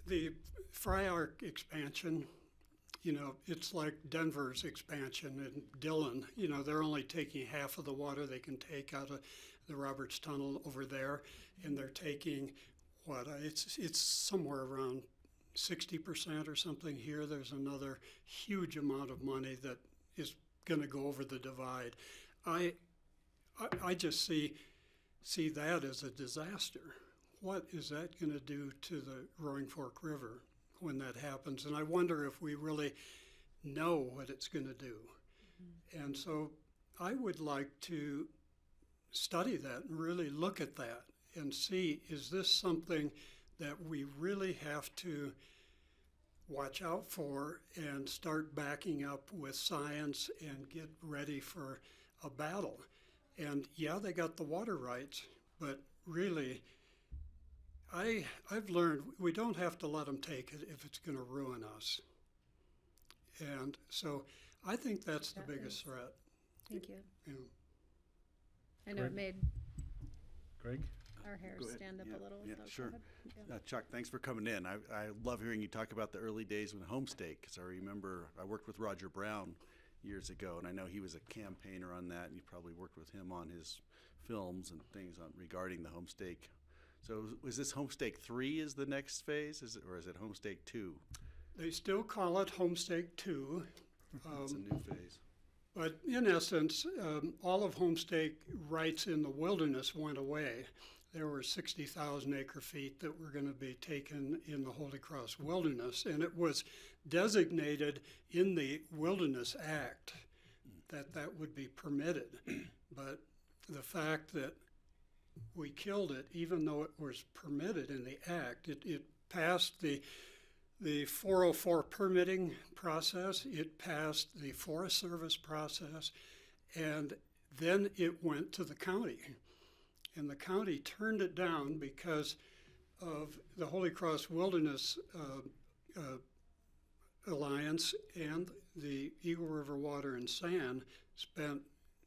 The Fry Arc expansion, it's like Denver's expansion and Dillon. They're only taking half of the water they can take out of the Roberts Tunnel over there, and they're taking it's somewhere around 60% or something here. There's another huge amount of money that is going to go over the divide. I just see that as a disaster. What is that going to do to the Roaring Fork River when that happens? And I wonder if we really know what it's going to do. Mm-hmm. And so I would like to study that and really look at that and see, is this something that we really have to watch out for and start backing up with science and get ready for a battle? And yeah, they got the water rights, but really, I've learned we don't have to let them take it if it's going to ruin us. And so I think that's the biggest threat. Thank you. Yeah. I know it made Greg? our hair Go ahead. stand up Yeah, a little. yeah, so go sure. ahead. Yeah. Chuck, thanks for coming in. I love hearing you talk about the early days with Homestake, because I remember I worked with Roger Brown years ago, and I know he was a campaigner on that, and you probably worked with him on his films and things regarding the Homestake. So is this Homestake 3 is the next phase, or is it Homestake 2? They still call it Homestake 2. It's a new phase. But in essence, all of Homestake rights in the wilderness went away. There were 60,000 acre feet that were going to be taken in the Holy Cross Wilderness, and it was designated in the Wilderness Act that would be permitted. But the fact that we killed it, even though it was permitted in the Act, it passed the 404 permitting process, it passed the Forest Service process, and then it went to the county. And the county turned it down because of the Holy Cross Wilderness Alliance and the Eagle River Water and Sand spent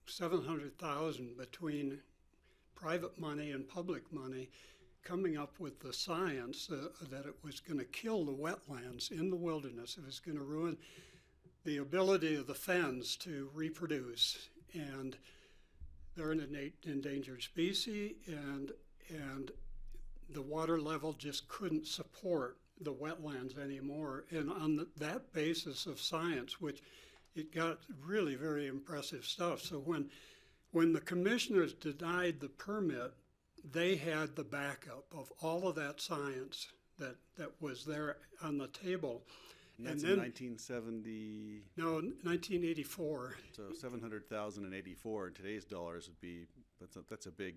$700,000 between private money and public money coming up with the science that it was going to kill the wetlands in the wilderness. It was going to ruin the ability of the fens to reproduce, and they're an endangered species, and the water level just couldn't support the wetlands anymore. And on that basis of science, which it got really very impressive stuff. So when the commissioners denied the permit, they had the backup of all of that science that was there on the table. And that's then, in 1970. No, 1984. So 700,000 in 84 in today's dollars would be that's a big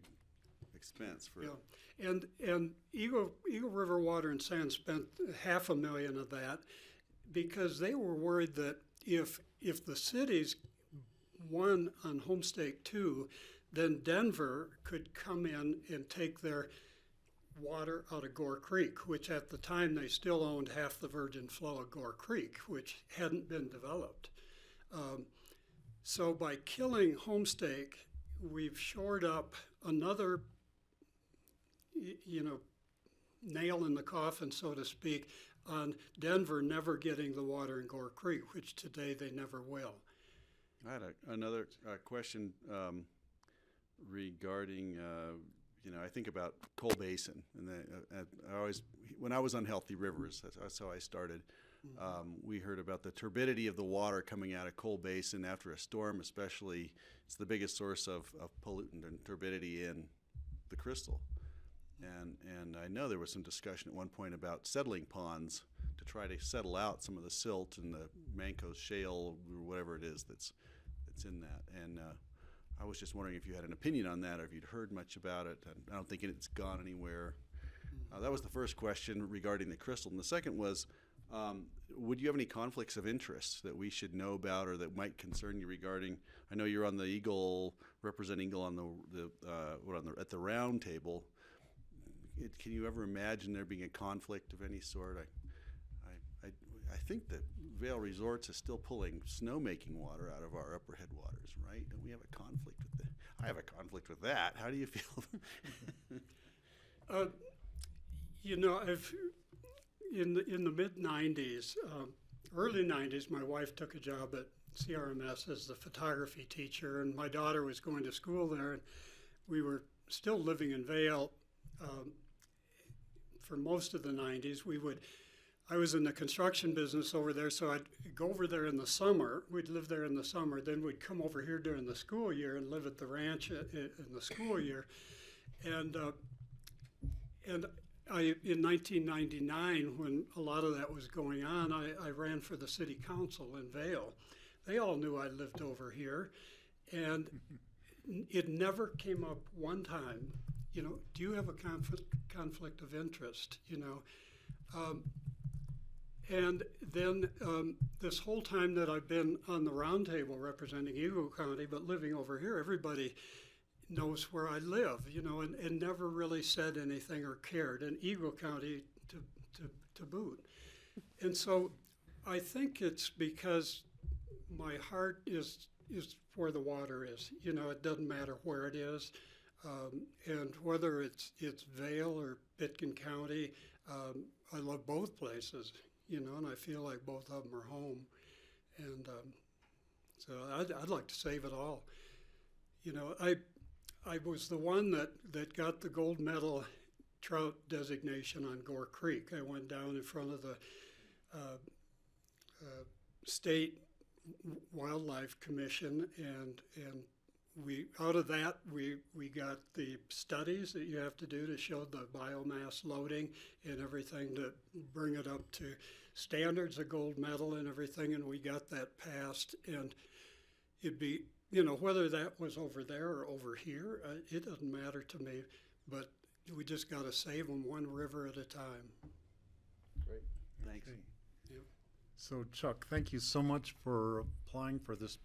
expense for. Yeah, and Eagle River Water and Sand spent $500,000 of that because they were worried that if the cities won on Homestake 2, then Denver could come in and take their water out of Gore Creek, which at the time they still owned half the virgin flow of Gore Creek, which hadn't been developed. So by killing Homestake, we've shored up another, nail in the coffin, so to speak, on Denver never getting the water in Gore Creek, which today they never will. I had another question regarding, I think about Coal Basin, and I always, when I was on Healthy Rivers, that's how I started. We heard about the turbidity of the water coming out of Coal Basin after a storm, especially. It's the biggest source of pollutant and turbidity in the Crystal. And I know there was some discussion at one point about settling ponds to try to settle out some of the silt and the Mancos shale or whatever it is that's in that. And I was just wondering if you had an opinion on that or if you'd heard much about it. I don't think it's gone anywhere. That was the first question regarding the crystal. And the second was, would you have any conflicts of interest that we should know about or that might concern you regarding? I know you're on the Eagle, representing Eagle on at the round table. Can you ever imagine there being a conflict of any sort? I think that Vail Resorts is still pulling snowmaking water out of our upper headwaters, right? Don't we have a conflict with that? I have a conflict with that. How do you feel? You know, in the mid '90s, early '90s, my wife took a job at CRMS as the photography teacher, and my daughter was going to school there, and we were still living in Vail. For most of the '90s, I was in the construction business over there, so I'd go over there in the summer. We'd live there in the summer. Then we'd come over here during the school year and live at the ranch in the school year. And in 1999, when a lot of that was going on, I ran for the city council in Vail. They all knew I lived over here, and it never came up one time. You know, do you have a conflict of interest? You know. And then this whole time that I've been on the roundtable representing Eagle County, but living over here, everybody knows where I live, you know, and never really said anything or cared, and Eagle County to boot. And so I think it's because my heart is where the water is. You know, it doesn't matter where it is, and whether it's Vail or Pitkin County, I love both places. You know, and I feel like both of them are home, and so I'd like to save it all. You know, I was the one that got the gold medal trout designation on Gore Creek. I went down in front of the State Wildlife Commission, and we out of that we got the studies that you have to do to show the biomass loading and everything to bring it up to standards of gold medal and everything, and we got that passed. And it'd be, you know, whether that was over there or over here, it doesn't matter to me, but we just got to save them one river at a time. Great. Thanks. Okay. Yep. So Chuck, thank you so much for applying for this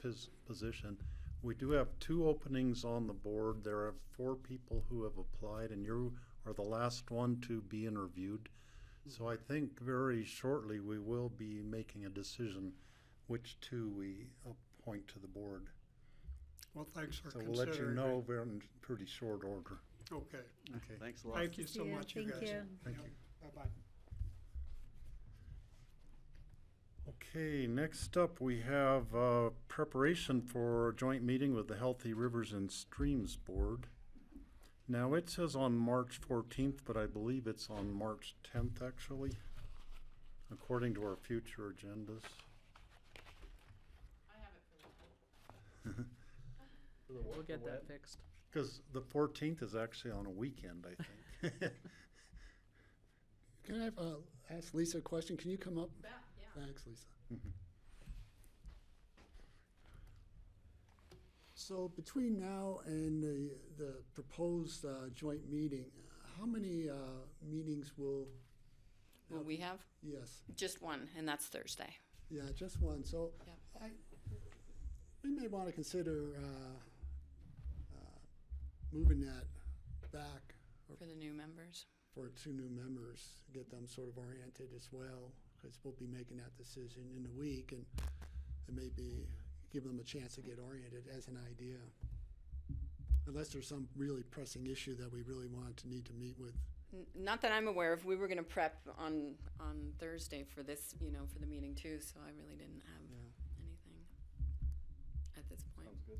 position. We do have 2 openings on the board. There are 4 people who have applied, and you are the last one to be interviewed. So I think very shortly we will be making a decision which 2 we appoint to the board. Well, thanks for So considering we'll let you me. know in pretty short order. Okay. Okay. Thanks a lot. Thank you so See ya. much, you Thank guys. you. Thank you. Bye-bye. Okay, next up we have preparation for a joint meeting with the Healthy Rivers and Streams Board. Now it says on March 14th, but I believe it's on March 10th actually, according to our future agendas. I have it for the We'll get that fixed. Because the 14th is actually on a weekend, I think. Can I ask Lisa a question? Can you come up? yeah. Thanks, Lisa. So between now and the proposed joint meeting, how many meetings will? Will we have? Yes. Just one, and that's Thursday. Yeah, just one. So Yep. we may want to consider moving that back For the new members. for 2 new members, get them sort of oriented as well, because we'll be making that decision in a week, and maybe give them a chance to get oriented as an idea. Unless there's some really pressing issue that we really need to meet with. Not that I'm aware of. We were going to prep on Thursday for this, you know, for the meeting too, so I really didn't have anything at this point. Sounds good.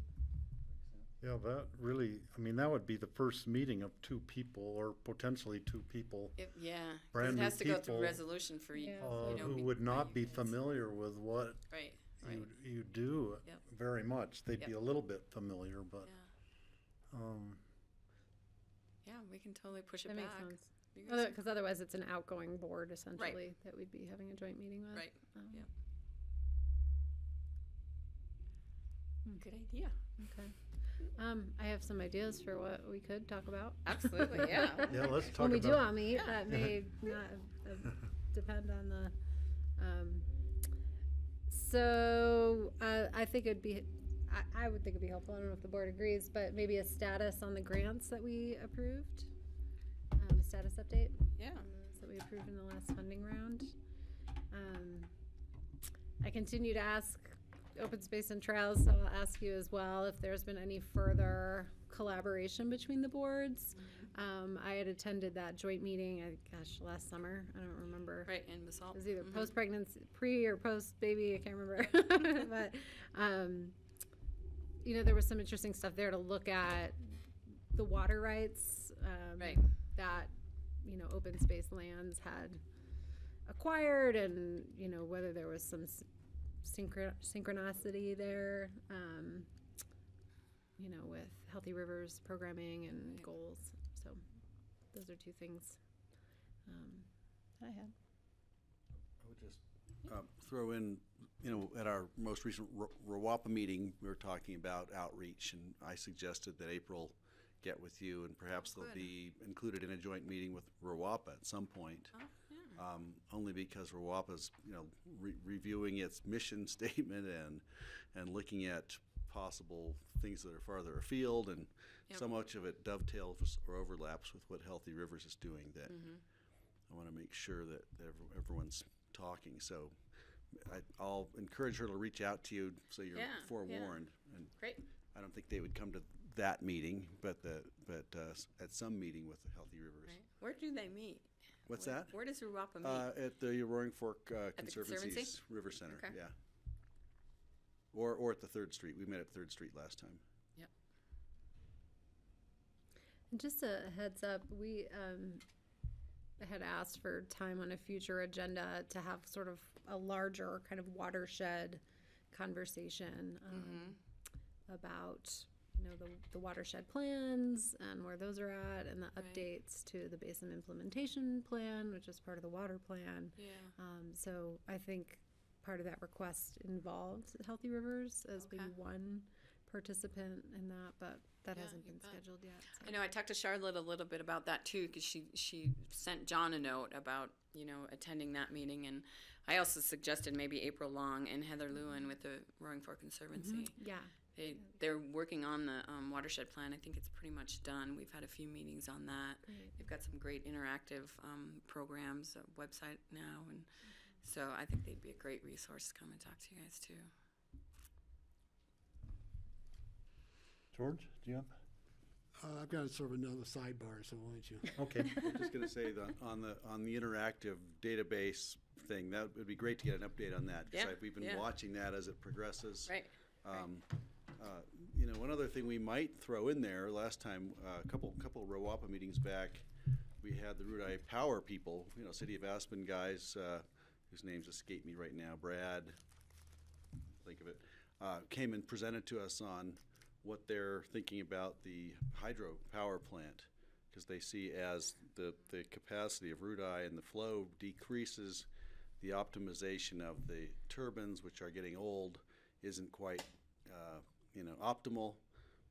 Yeah, that really, I mean, that would be the first meeting of 2 people or potentially 2 people Yeah, 'cause Brand it new has to go through people, resolution for you, Yeah. you know. who be- would not by be you guys. familiar with what Right, right. you do Yep. very much. They'd be Yep. a little bit familiar, but Yeah. Yeah, we can totally push it That makes back. sense. You guys are- Because otherwise it's an outgoing board essentially that we'd be having a joint meeting with. Right, Um, yeah. Good idea. Okay. I have some ideas for what we could talk about. Absolutely, yeah. Yeah, let's talk When we do about, all meet, that may not depend on the, I think it'd be, I would think it'd be helpful, I don't know if the board agrees, but maybe a status on the grants that we approved. A status update. Yeah. On those that we approved in the last funding round. I continue to ask Open Space and Trails, so I'll ask you as well if there's been any further collaboration between the boards. I had attended that joint meeting, last summer. I don't remember. Right, in Basalt. It was either post-pregnancy, pre or post-baby, I can't remember. But, there was some interesting stuff there to look at the water rights Right. that, open space lands had acquired, and, whether there was some synchronicity there, with Healthy Rivers programming and Right. goals. So those are two things that I had. I would just throw in, at our most recent RWAPA meeting, we were talking about outreach, and I suggested that April get with you, and perhaps they'll Good. be included in a joint meeting with RWAPA at some point. Oh, yeah. Only because RWAPA's, reviewing its mission statement and looking at possible things that are farther afield, and Yep. so much of it dovetails or overlaps with what Healthy Rivers is doing that I want to make sure that everyone's talking. So I'll encourage her to reach out to you so you're Yeah, forewarned. And Great. I don't think they would come to that meeting, but at some meeting with the Healthy Rivers. Right. Where do they meet? What's Where- that? Where does Ruwapa meet? At the Roaring Fork the Conservancy's Conservancy? River Center, Okay. yeah. Or at the 3rd Street. We met at 3rd Street last time. And just a heads up, we had asked for time on a future agenda to have sort of a larger kind of watershed conversation about, the watershed plans and where those are at, and the Right. updates to the basin implementation plan, which is part of the water plan. Yeah. So I think part of that request involved Healthy Rivers as maybe Okay. one participant in that, but that Yeah, hasn't you been bet. scheduled yet. So. I know I talked to Charlotte a little bit about that too, because she sent John a note about attending that meeting, and I also suggested maybe April Long and Heather Lewin with the Roaring Fork Conservancy. Yeah. They're working on the watershed plan. I think it's pretty much done. We've had a few meetings on that. Great. They've got some great interactive programs, a website now, and so I think they'd be a great resource to come and talk to you guys too. George, do you have? I've got sort of another sidebar, so why don't you? Okay. I was just going to say that on the interactive database thing, that would be great to get an update on that. 'Cause Yeah, we've been yeah. watching that as it progresses. Right. One other thing we might throw in there, last time, a couple RWAPA meetings back, we had the Root Eye Power people, City of Aspen guys, whose names escape me right now, Brad, think of it, came and presented to us on what they're thinking about the hydro power plant, because they see as the capacity of Root Eye and the flow decreases, the optimization of the turbines, which are getting old, isn't quite optimal,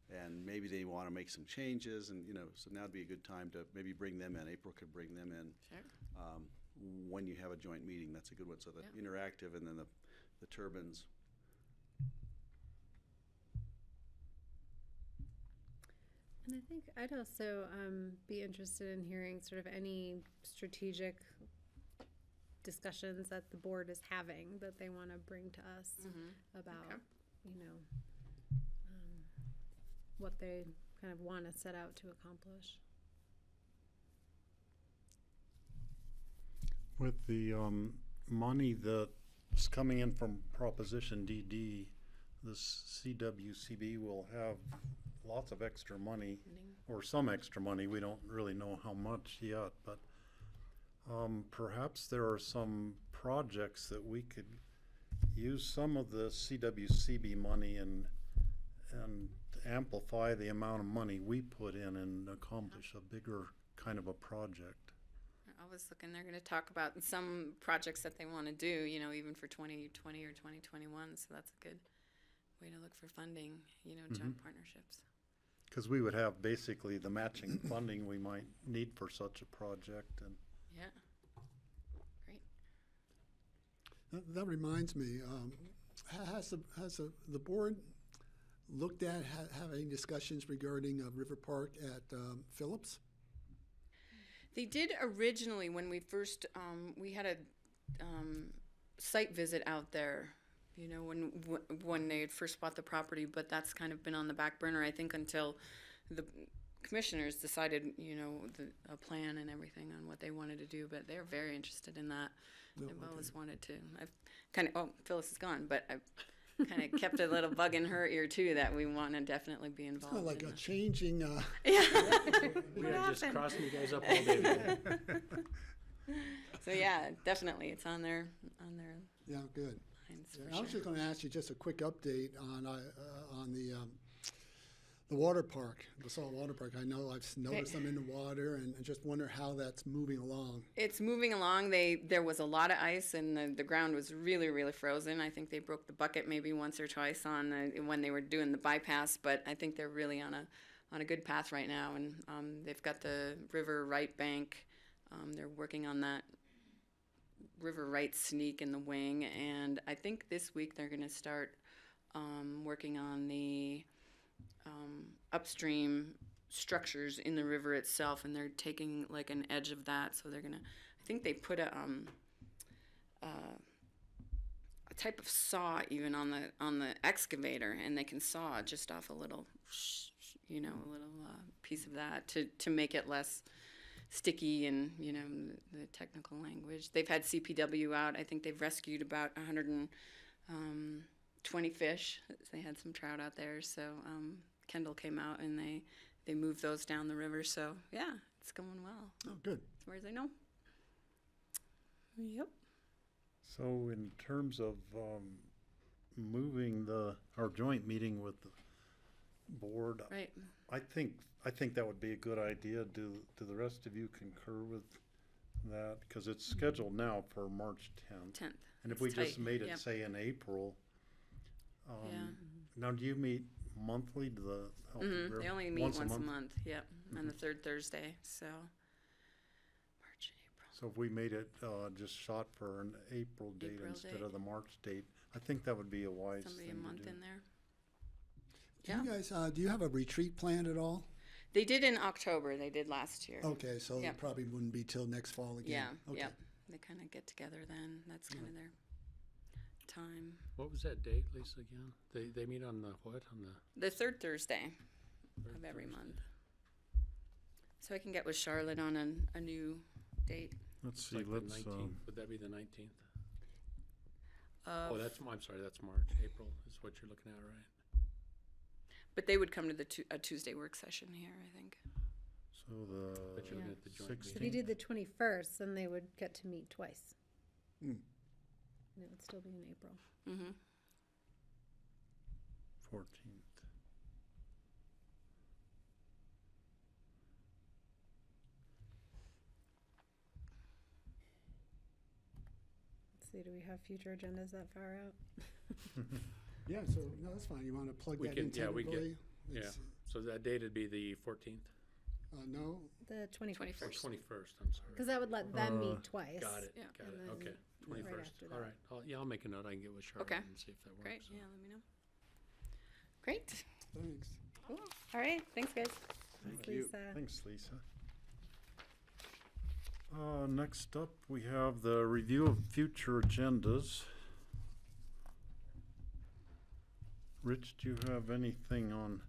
and maybe they want to make some changes, and so now would be a good time to maybe bring them in. April could bring them in Sure. when you have a joint meeting. That's a good one. So the Yeah. interactive and then the turbines. And I think I'd also be interested in hearing sort of any strategic discussions that the board is having that they want to bring to us about, Okay. What they kind of want to set out to accomplish. With the money that's coming in from Proposition DD, the CWCB will have lots of extra money, or some extra money. We don't really know how much yet, but perhaps there are some projects that we could use some of the CWCB money and amplify the amount of money we put in and accomplish a bigger kind of a project. I was looking, they're going to talk about some projects that they want to do, even for 2020 or 2021. So that's a good way to look for funding, joint partnerships. Because we would have basically the matching funding we might need for such a project, and Yeah. Great. That reminds me, has the board looked at having discussions regarding River Park at Phillips? They did originally when we first, we had a site visit out there, you know, when they had first bought the property, but that's kind of been on the back burner, I think, until the commissioners decided, you know, a plan and everything on what they wanted to do, but they're very interested in that. No, They've okay. always wanted to. I've kind of, Phyllis is gone, but I've kind of kept a little bug in her ear too that we want to definitely be involved Kind of like in a that. changing, Yeah. We are just crossing you guys up all day today. So yeah, definitely, it's on their yeah, good. minds Yeah, for I was sure. just going to ask you just a quick update on the water park, the salt water park. I know I've noticed them in the water, and I just wonder how that's moving along. It's moving along. There was a lot of ice, and the ground was really, really frozen. I think they broke the bucket maybe once or twice when they were doing the bypass, but I think they're really on a good path right now. And they've got the river right bank. They're working on that river right sneak in the wing, and I think this week they're going to start working on the upstream structures in the river itself, and they're taking like an edge of that, so they're gonna, I think they put a type of saw even on the excavator, and they can saw just off a little piece of that to make it less sticky, and you know, the technical language. They've had CPW out. I think they've rescued about 120 fish. They had some trout out there, so Kendall came out and they moved those down the river. So yeah, it's going well Oh, good. as far as I know. Yep. so in terms of moving our joint meeting with the board, Right. I think that would be a good idea. Do the rest of you concur with that? Because it's scheduled now for March 10th. 10th. And if It's we just tight. made it, Yep. say, in April, Yeah. now do you meet monthly to the Healthy River? They only meet once a month. Yep. On the third Thursday. So March, April. So if we made it just shot for an April date April instead date. of the March date, I think that would be a wise Somebody thing a to month do. in there. Do Yeah. you guys, do you have a retreat planned at all? They did in October. They did last year. Okay, so Yep. it probably wouldn't be till next fall again. Yeah. Okay. Yep. They kind of get together then. That's kind of their time. What was that date, Lisa, again? They meet on the what, on the The third Thursday third of every Thursday? month. So I can get with Charlotte on a new date. Let's It's see, like the let's, 19th. Would that be the 19th? Of, Oh, I'm sorry, that's March. April is what you're looking at, right? but they would come to a Tuesday work session here, I think. so the But you're looking at the joint If you 16th. did the 21st, then they would get to meet twice. Hmm. And it would still be in April. Mm-hmm. 14th. Let's see, do we have future agendas that far out? Yeah, so, no, that's fine. You want to plug We that can- in yeah, we can get- tentatively? Yeah. It's, So that date would be the 14th No, The 21st. or 21st. 21st, I'm sorry. Because that would let them Uh, meet twice. Got it, Yeah. got And it, then okay. right 21st, after all that. right. I'll make a note, I can get with Charlotte Okay. and see if that works. Great. so. Yeah, let me know. Great. thanks. Cool. All right. Thanks, guys. Thanks, you. Lisa. Thanks, Lisa. Next up, we have the review of future agendas. Rich, do you have anything on?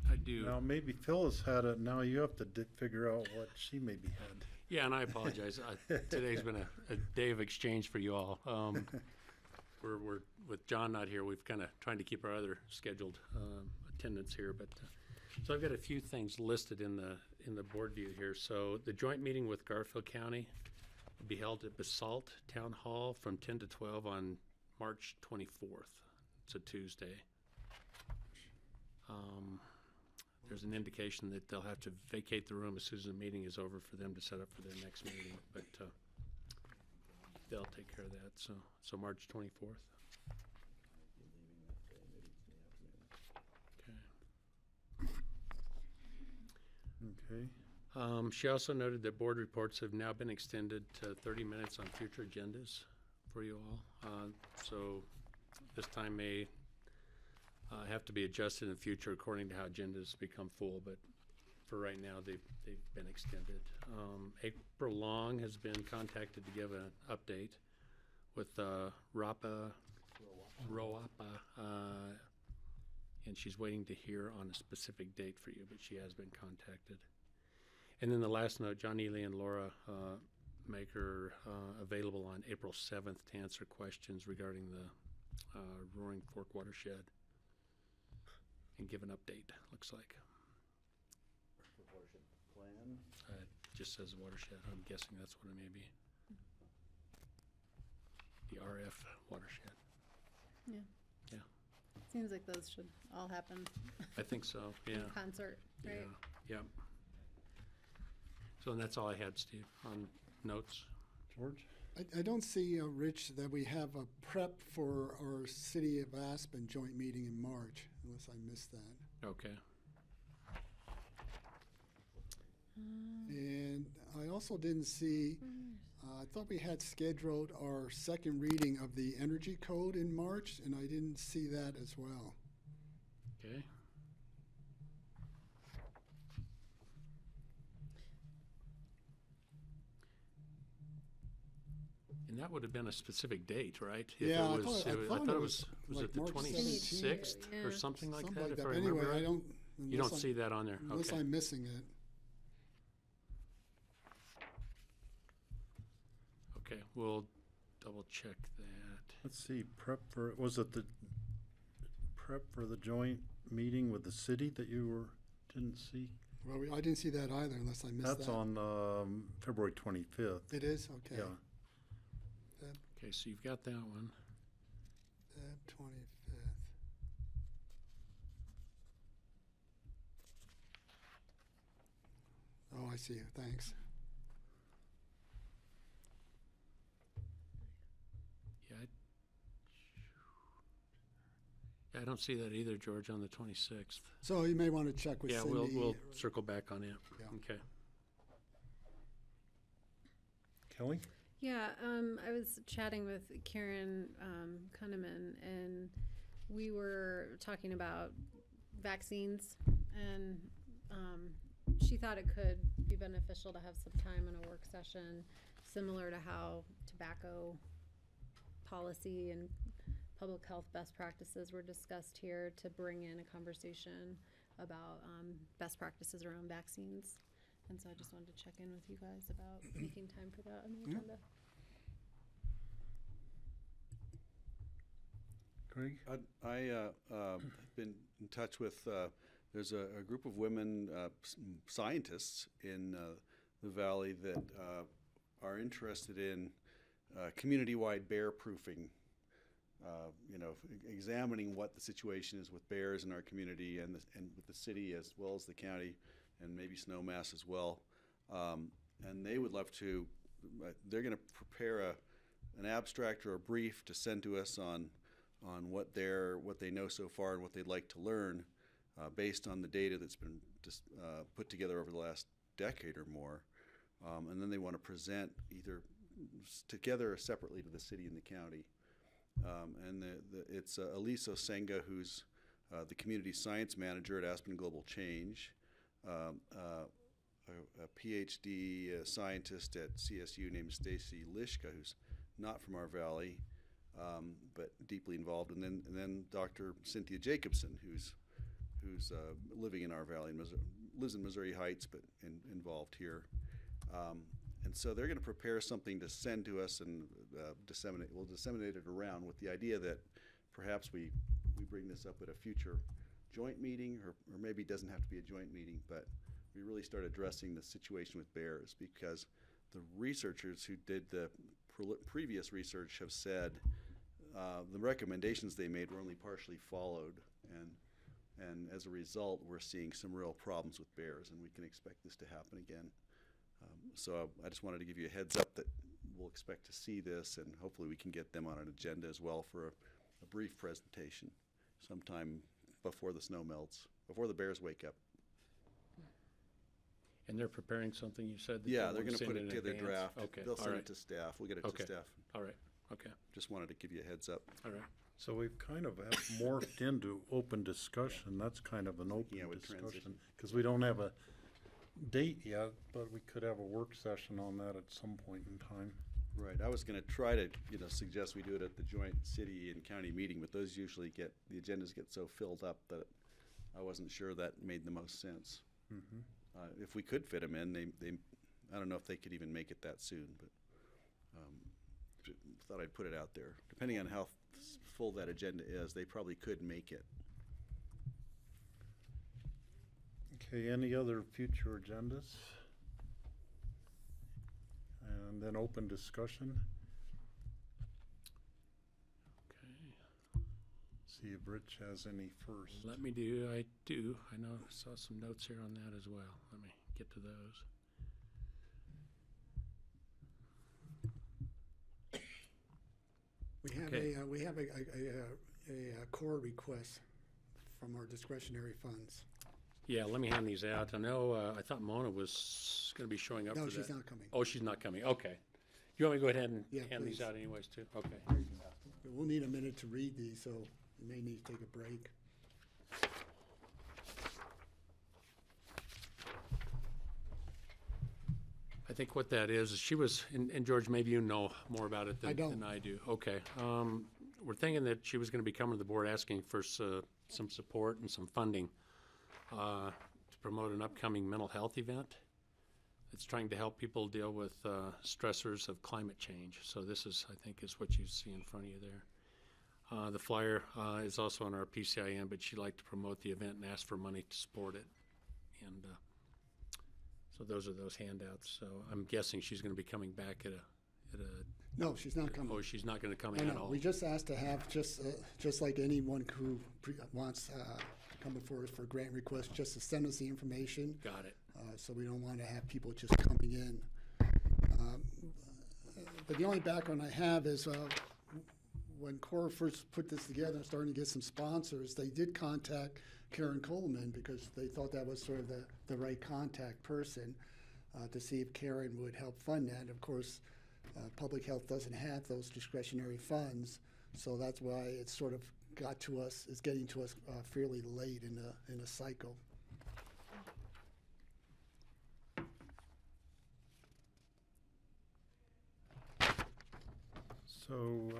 I do. Now, maybe Phyllis had it, now you have to figure out what she maybe had. Yeah, and I apologize. Today's been a day of exchange for you all. We're with John not here, we've kind of trying to keep our other scheduled attendance here, but so I've got a few things listed in the board view here. So the joint meeting with Garfield County will be held at Basalt Town Hall from 10 to 12 on March 24th. It's a Tuesday. There's an indication that they'll have to vacate the room as soon as the meeting is over for them to set up for their next meeting, but they'll take care of that. So March 24th. Okay. Okay. She also noted that board reports have now been extended to 30 minutes on future agendas for you all. So this time may have to be adjusted in the future according to how agendas become full, but for right now, they've been extended. April Long has been contacted to give an update with ROAPA, and she's waiting to hear on a specific date for you, but she has been contacted. And then the last note, John Ely and Laura make her available on April 7th to answer questions regarding the Roaring Fork Watershed and give an update, looks like. Watershed Plan. It just says watershed. I'm guessing that's what it may be. The RF watershed. Yeah. Yeah. Seems like those should all happen I think so, yeah. in concert, right? Yeah, yeah. So, and that's all I had, Steve, on notes. George? I don't see, Rich, that we have a prep for our City of Aspen joint meeting in March, unless I missed that. Okay. And I also didn't see, I thought we had scheduled our second reading of the Energy Code in March, and I didn't see that as well. Okay. And that would have been a specific date, right? If Yeah, it was, I thought it was like it the March 26th or Yeah. something like Something that, like if I that. remember Anyway, right? I don't. You don't see that on there, Unless okay. I'm missing it. Okay, we'll double check that. Let's see, was it the prep for the joint meeting with the city that you didn't see? Well, I didn't see that either, unless I missed that. That's on February 25th. It is? Okay. Yeah. Okay, so you've got that one. Feb 25th. Oh, I see. Thanks. Yeah, I don't see that either, George, on the 26th. So you may want to check with Yeah, Cindy. we'll circle back on it. Yeah. Okay. Kelly? Yeah, I was chatting with Karen Kunneman, and we were talking about vaccines, and she thought it could be beneficial to have some time in a work session, similar to how tobacco policy and public health best practices were discussed here, to bring in a conversation about best practices around vaccines. And so I just wanted to check in with you guys about making time for that on the agenda. Craig? I've been in touch with, there's a group of women scientists in the valley that are interested in community-wide bear proofing. Examining what the situation is with bears in our community and with the city as well as the county and maybe Snowmass as well. And they would love to, they're going to prepare an abstract or a brief to send to us on what they know so far and what they'd like to learn based on the data that's been put together over the last decade or more. And then they want to present either together or separately to the city and the county. It's Elise Osenga, who's the community science manager at Aspen Global Change, a PhD scientist at CSU named Stacy Lishka, who's not from our valley, but deeply involved, and then Dr. Cynthia Jacobson, who's living in our valley, lives in Missouri Heights, but involved here. And so they're going to prepare something to send to us and disseminate. We'll disseminate it around with the idea that perhaps we bring this up at a future joint meeting, or maybe it doesn't have to be a joint meeting, but we really start addressing the situation with bears, because the researchers who did the previous research have said the recommendations they made were only partially followed, and as a result, we're seeing some real problems with bears, and we can expect this to happen again. So I just wanted to give you a heads up that we'll expect to see this, and hopefully we can get them on an agenda as well for a brief presentation sometime before the snow melts, before the bears wake up. And they're preparing something, you said? that Yeah, they they're wanna gonna send put in it together advance? draft. Okay, They'll all send right, it to staff. We'll get it Okay. to staff. all right, okay, Just wanted to give you a heads up. all right. So we've kind of have morphed into open discussion. That's kind of an open Yeah, with discussion. transition. Because we don't have a date yet, but we could have a work session on that at some point in time. Right, I was gonna try to, suggest we do it at the joint city and county meeting, but those usually the agendas get so filled up that I wasn't sure that made the most sense. If we could fit them in, I don't know if they could even make it that soon, but, thought I'd put it out there. Depending on how full that agenda is, they probably could make it. Okay, any other future agendas? And then open discussion. Okay. See if Rich has any first. I know, I saw some notes here on that as well. Let me get to those. We have a core request from our discretionary funds. Yeah, let me hand these out. I know, I thought Mona was gonna be showing up for No, that. she's not coming. Oh, she's not coming, okay. You want me to go ahead and Yeah, hand these please. out anyways too? Okay. We'll need a minute to read these, so you may need to take a break. I think what that is she was, and George, maybe you know more about it I don't. than I do. Okay. We're thinking that she was gonna be coming to the board asking for some support and some funding to promote an upcoming mental health event. It's trying to help people deal with stressors of climate change. So this is, I think, is what you see in front of you there. The flyer is also on our PCIN, but she'd like to promote the event and ask for money to support it. And so those are those handouts. So I'm guessing she's going to be coming back at a. No, she's not coming. Oh, she's not going to come No, in at no, all. we just asked to have, just like anyone who wants to come before us for a grant request, just to send us the information. Got it. So we don't want to have people just coming in. But the only background I have is when Cora first put this together and starting to get some sponsors, they did contact Karen Coleman because they thought that was sort of the right contact person to see if Karen would help fund that. Of course, public health doesn't have those discretionary funds, so that's why it's sort of got to us, it's getting to us fairly late in the cycle. So,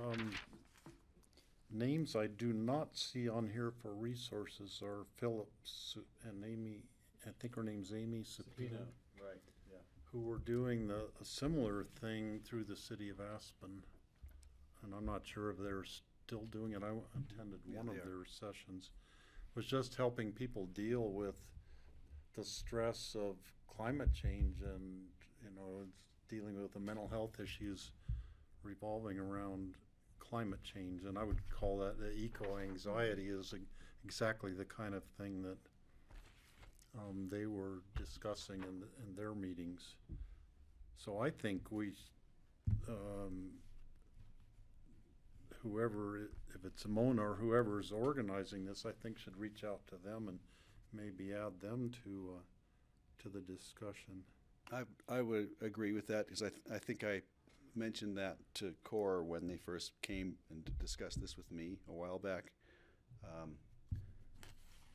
names I do not see on here for resources are Phillips and Amy, I think her name's Amy Sapino, Right, yeah. who were doing a similar thing through the city of Aspen. And I'm not sure if they're still doing it. I attended Yeah, one of they are. their sessions. Was just helping people deal with the stress of climate change and, dealing with the mental health issues revolving around climate change. And I would call that the eco-anxiety is exactly the kind of thing that they were discussing in their meetings. So I think whoever, if it's Mona or whoever is organizing this, I think should reach out to them and maybe add them to the discussion. I would agree with that because I think I mentioned that to Core when they first came and discussed this with me a while back.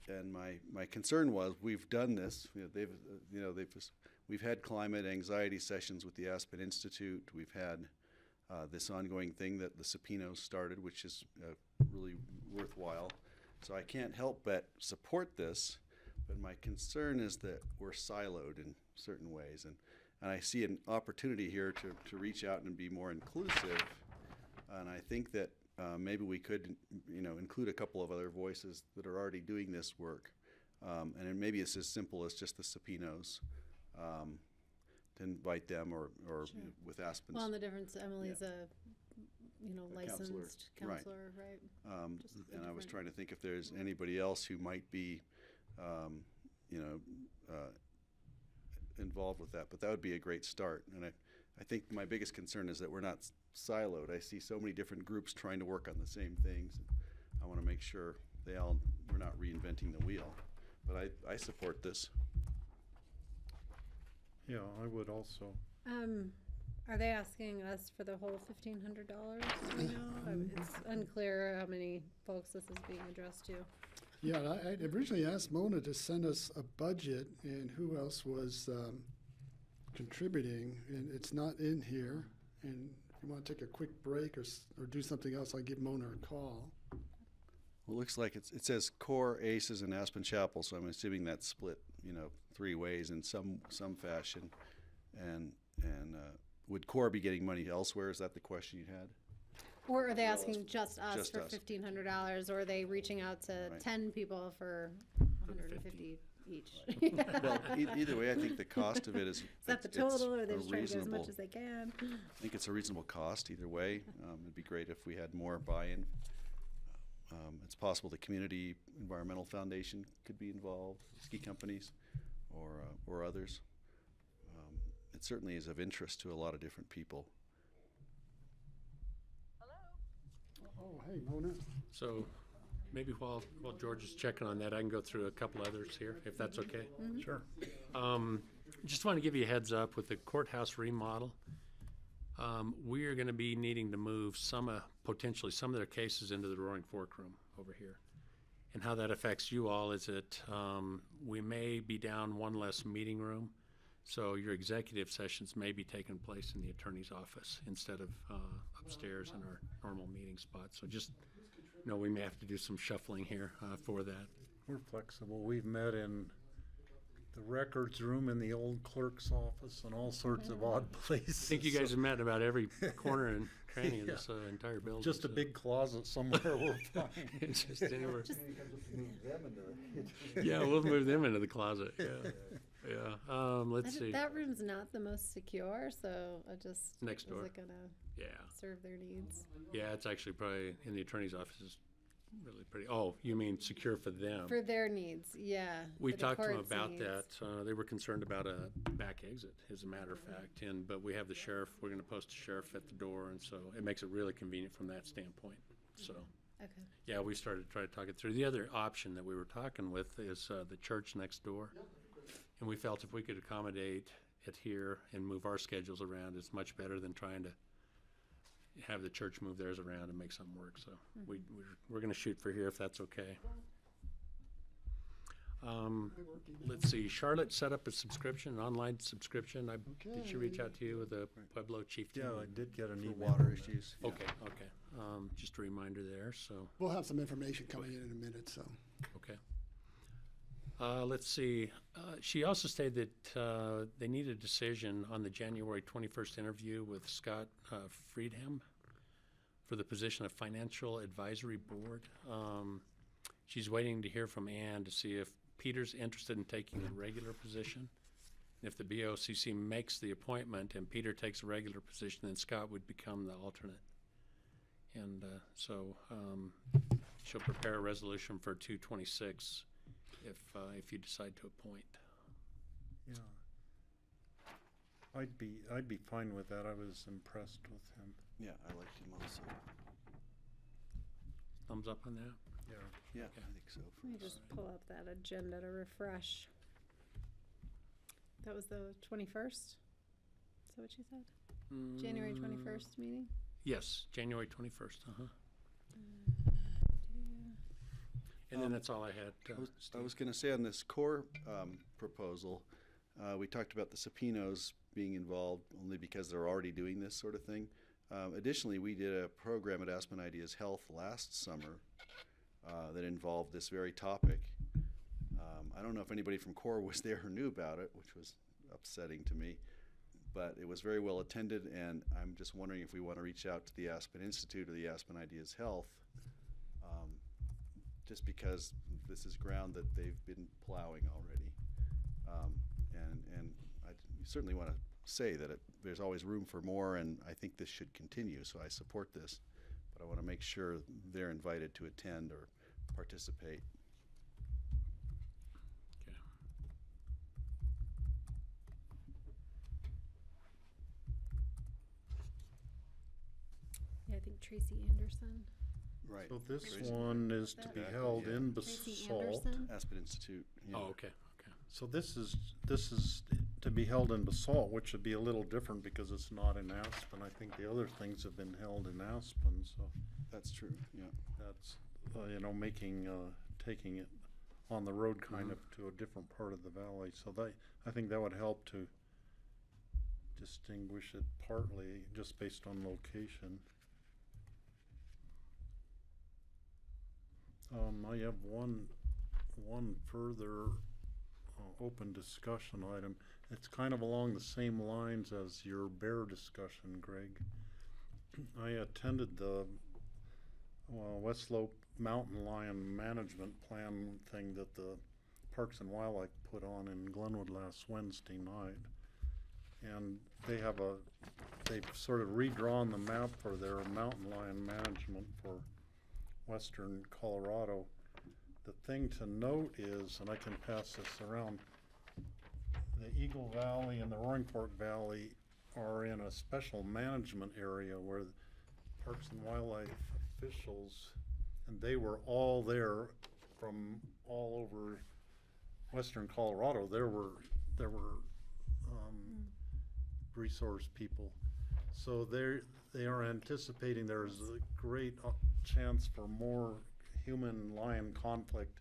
And my concern was we've done this. We've had climate anxiety sessions with the Aspen Institute. We've had this ongoing thing that the Sapinos started, which is really worthwhile. So I can't help but support this, but my concern is that we're siloed in certain ways, and I see an opportunity here to reach out and be more inclusive. And I think that maybe we could, include a couple of other voices that are already doing this work, and then maybe it's as simple as just the Sapinos. To invite them or Sure. with Aspen's. Well, and the difference, Emily's a, A licensed counselor, right. counselor, right? Just the And I was different- trying to think if there's anybody else who might be, involved with that, but that would be a great start. And I think my biggest concern is that we're not siloed. I see so many different groups trying to work on the same things. I want to make sure we're not reinventing the wheel. But I support this. Yeah, I would also. Are they asking us for the whole $1,500? Do we know? It's unclear how many folks this is being addressed to. Yeah, I originally asked Mona to send us a budget and who else was contributing, and it's not in here. And if you want to take a quick break or do something else, I'll give Mona a call. Well, it looks like it says Core, Aces, and Aspen Chapel, so I'm assuming that's split, 3 ways in some fashion. And would Core be getting money elsewhere? Is that the question you had? Or are they asking just us Just for us. $1,500, or are they reaching out to Right. 10 people for 150 each? Well, either way, I think the cost of it is. Is that the it's total, or are they a just trying to get as much reasonable- as they can? I think it's a reasonable cost either way. It'd be great if we had more buy-in. It's possible the Community Environmental Foundation could be involved, ski companies, or others. It certainly is of interest to a lot of different people. Oh, hey, Mona. So maybe while George is checking on that, I can go through a couple others here, if that's okay. Sure. Just want to give you a heads up with the courthouse remodel. We are going to be needing to move potentially some of their cases into the Roaring Fork room over here. And how that affects you all is that we may be down one less meeting room. So your executive sessions may be taking place in the attorney's office instead of upstairs in our normal meeting spot. So just know we may have to do some shuffling here for that. We're flexible. We've met in the records room in the old clerk's office and all sorts of odd places. I think you guys have met in about every corner and cranny of this entire building. Just a so big closet somewhere, we're fine. it's just anywhere. Yeah, we'll move them into the closet. Yeah. Let's see. That room's not the most secure, so I just Next door. Is it gonna Yeah. serve their needs? Yeah, it's actually probably in the attorney's office is really pretty. Oh, you mean secure for them? For their needs, yeah. We for the talked to them court's about needs. that. They were concerned about a back exit, as a matter of fact. But we have the sheriff. We're going to post a sheriff at the door, and so it makes it really convenient from that standpoint. So, Okay. yeah, we started to try to talk it through. The other option that we were talking with is the church next door, and we felt if we could accommodate it here and move our schedules around, it's much better than trying to have the church move theirs around and make something work. So we're going to shoot for here if that's okay. Let's see. Charlotte set up a subscription, an online subscription. Did she reach out to you with the Pueblo Chief team? Yeah, I did get an For email. water issues. Yeah. Okay. Just a reminder there. So We'll have some information coming in a minute, so. okay. Let's see. She also stated that they need a decision on the January 21st interview with Scott Friedham for the position of Financial Advisory Board. She's waiting to hear from Ann to see if Peter's interested in taking a regular position. If the BOCC makes the appointment and Peter takes a regular position, then Scott would become the alternate. And so she'll prepare a resolution for 226 if you decide to appoint. Yeah. I'd be fine with that. I was impressed with him. Yeah, I liked him also. Thumbs up on that? Yeah. Yeah, I think so. Let me just pull up that agenda to refresh. That was the 21st? Is that what you said? January 21st meeting? Yes, January 21st. And then that's all I had. I was going to say on this core proposal, we talked about the subpoenas being involved only because they're already doing this sort of thing. Additionally, we did a program at Aspen Ideas Health last summer that involved this very topic. I don't know if anybody from CORE was there or knew about it, which was upsetting to me, but it was very well attended, and I'm just wondering if we want to reach out to the Aspen Institute or the Aspen Ideas Health, just because this is ground that they've been plowing already. And I certainly want to say that there's always room for more, and I think this should continue, so I support this. But I want to make sure they're invited to attend or participate. Okay. Yeah, I think Tracy Anderson. Right. So this Tracy. one is to be held in Tracy Basalt. Anderson? Aspen Institute. Yeah. Oh, okay. So this is to be held in Basalt, which would be a little different because it's not in Aspen. I think the other things have been held in Aspen, so That's true, yeah. that's, making, taking it on the road kind Mhm. of to a different part of the valley. So I think that would help to distinguish it partly just based on location. I have one further open discussion item. It's kind of along the same lines as your bear discussion, Greg. I attended the West Slope Mountain Lion Management Plan thing that the Parks and Wildlife put on in Glenwood last Wednesday night. And they've sort of redrawn the map for their mountain lion management for western Colorado. The thing to note is, and I can pass this around, the Eagle Valley and the Roaring Fork Valley are in a special management area where Parks and Wildlife officials, and they were all there from all over western Colorado. There were resource people. So they are anticipating there's a great chance for more human-lion conflict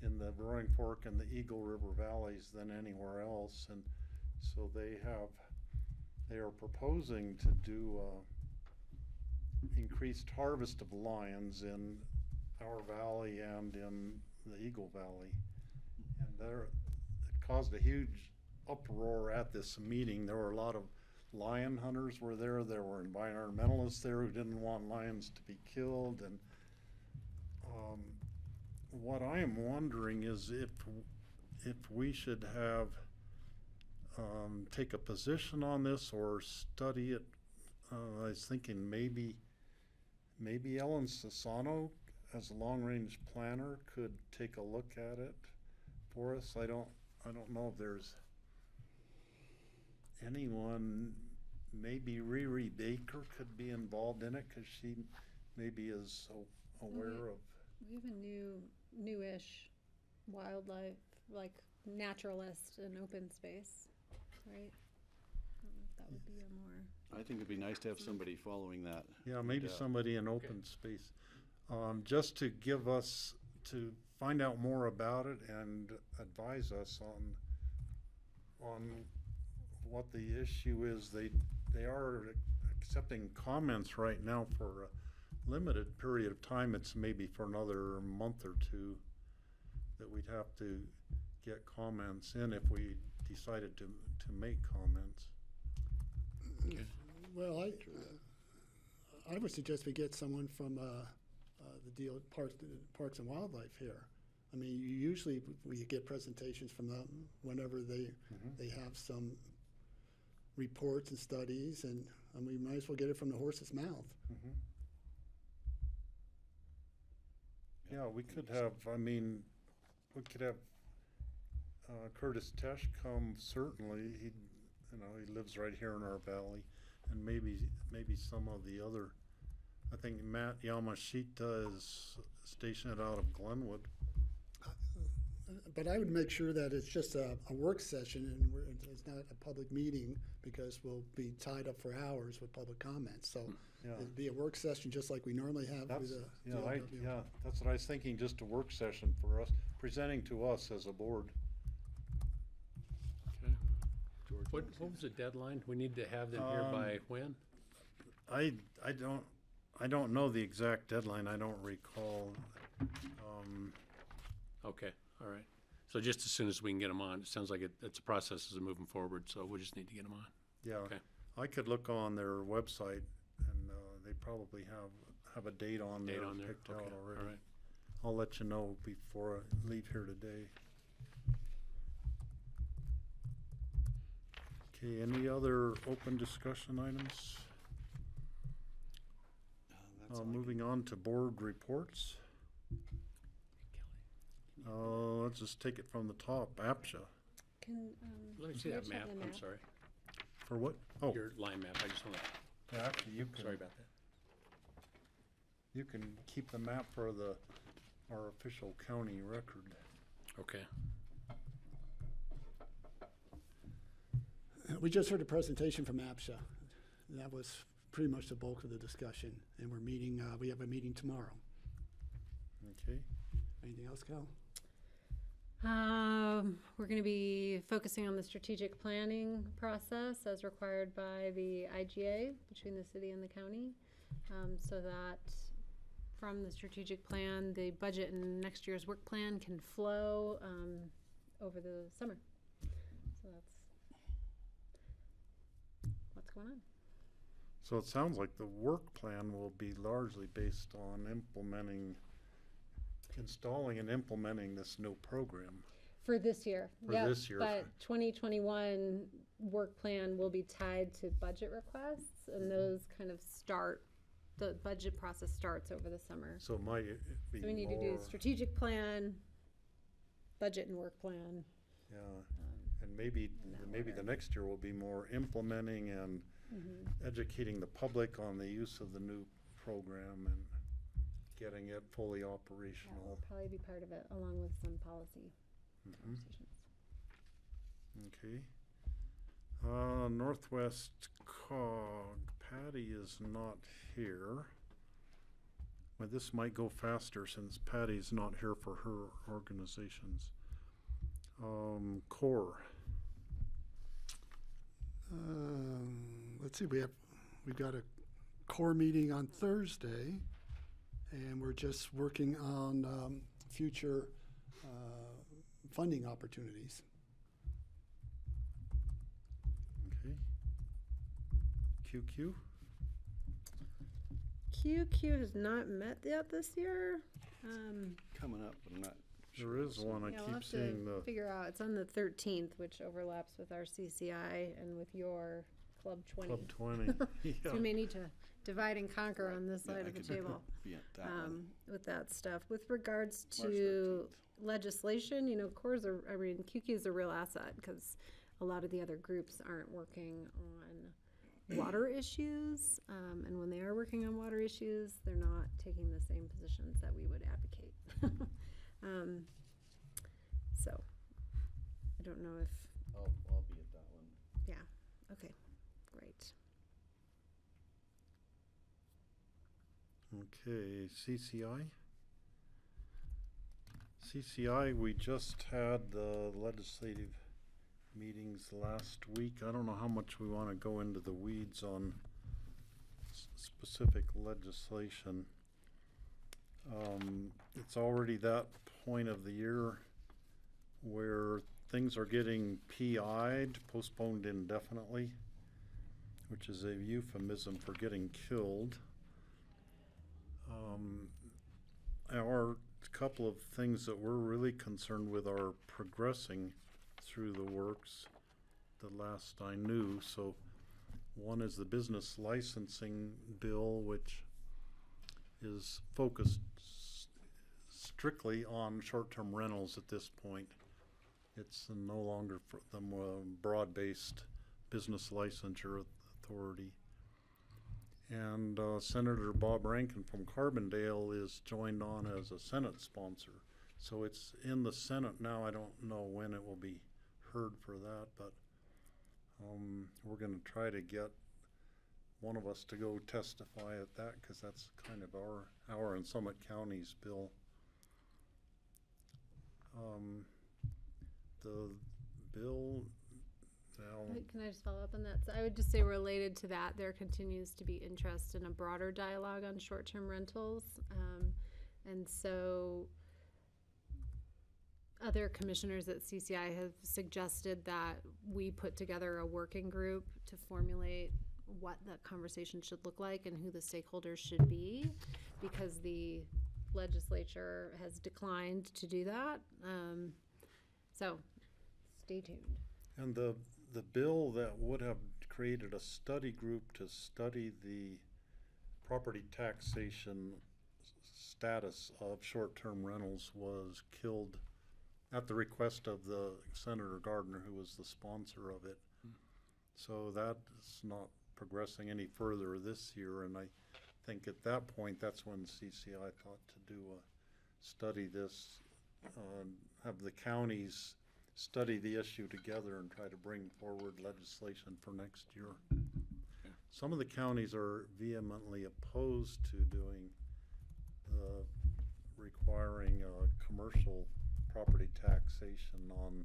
in the Roaring Fork and the Eagle River valleys than anywhere else, and so they are proposing to do increased harvest of lions in our valley and in the Eagle Valley, and it caused a huge uproar at this meeting. There were a lot of lion hunters were there. There were environmentalists there who didn't want lions to be killed, and what I am wondering is if we should have take a position on this or study it. I was thinking maybe Ellen Sassano, as a long-range planner, could take a look at it for us. I don't know if there's anyone. Maybe Riri Baker could be involved in it because she maybe is aware of. We have a newish wildlife, like naturalist in open space, right? I don't know if that would be a more. I think it'd be nice to have somebody following that. Yeah, maybe somebody in open space, just to give us, to find out more about it and advise us on what the issue is. They are accepting comments right now for a limited period of time. It's maybe for another month or two that we'd have to get comments in if we decided to make comments. Well, I would suggest we get someone from the Parks and Wildlife here. I mean, usually we get presentations from them whenever they have some reports and studies, and we might as well get it from the horse's mouth. Yeah, we could have, Curtis Tesh come, certainly. He lives right here in our valley, and maybe some of the other, I think Matt Yamashita is stationed out of Glenwood. But I would make sure that it's just a work session and it's not a public meeting, because we'll be tied up for hours with public comments. So Yeah. it'd be a work session just like we normally have with the DLW. That's what I was thinking, just a work session for us, presenting to us as a board. Okay. What was the deadline? We need to have them here by when? I don't know the exact deadline. I don't recall. Okay, all right. So just as soon as we can get them on, it sounds like it's a process is moving forward, so we just need to get them on. Yeah, Okay. I could look on their website, and they probably have a date on there picked Okay, out already. all right. I'll let you know before I leave here today. Okay, any other open discussion items? That's all I Moving on to board reports. Let's just take it from the top. APSHA. Can, Let me see that Rich have map, the I'm map? sorry. For what? Oh, Your line map, I just want to, yeah, actually, you can. sorry about that. You can keep the map for our official county record. Okay. We just heard a presentation from APSHA. That was pretty much the bulk of the discussion, and we're meeting, we have a meeting tomorrow. Okay. Anything else, Cal? We're going to be focusing on the strategic planning process as required by the IGA between the city and the county, so that from the strategic plan, the budget and next year's work plan can flow over the summer. So that's what's going on. So it sounds like the work plan will be largely based on installing and implementing this new program. For this year. For Yep, this year. But 2021 work plan will be tied to budget requests, and those kind of the budget process starts over the summer. So it might be So we need to do strategic plan, budget and work plan. Yeah, and maybe order. the next year will be more implementing and educating the public on the use of the new program and getting it fully That operational. will probably be part of it, along with some policy Mhm. conversations. Okay. Northwest COG, Patty is not here. But this might go faster since Patty's not here for her organizations. CORE. Let's see, we've got a core meeting on Thursday, and we're just working on future funding opportunities. Okay. QQ. QQ has not met yet this year. Coming up, but I'm not sure. There is one, I Yeah, we'll keep have seeing to the, figure out. It's on the 13th, which overlaps with our CCI and with your Club 20. Club 20. So Yeah. we may need to divide and conquer on this Yeah, side I of the could table be at that one. with that stuff. With regards March to 13th. legislation, QQ is a real asset because a lot of the other groups aren't working on water issues. And when they are working on water issues, they're not taking the same positions that we would advocate. So I don't know if, I'll be at that one. yeah, okay, great. Okay, CCI. CCI, we just had the legislative meetings last week. I don't know how much we want to go into the weeds on specific legislation. It's already that point of the year where things are getting PI'd, postponed indefinitely, which is a euphemism for getting killed. Our couple of things that we're really concerned with are progressing through the works, the last I knew. So one is the business licensing bill, which is focused strictly on short-term rentals at this point. It's no longer for the broad-based business licensure authority. And Senator Bob Rankin from Carbondale is joined on as a Senate sponsor. So it's in the Senate now. I don't know when it will be heard for that, but we're going to try to get one of us to go testify at that because that's kind of our and Summit County's bill. The bill now. Can I just follow up on that? So I would just say related to that, there continues to be interest in a broader dialogue on short-term rentals. And so other commissioners at CCI have suggested that we put together a working group to formulate what that conversation should look like and who the stakeholders should be, because the legislature has declined to do that. So stay tuned. And the bill that would have created a study group to study the property taxation status of short-term rentals was killed at the request of the Senator Gardner, who was the sponsor of it. So that's not progressing any further this year, and I think at that point, that's when CCI thought to do a study this, have the counties study the issue together and try to bring forward legislation for next year. Some of the counties are vehemently opposed to doing, requiring commercial property taxation on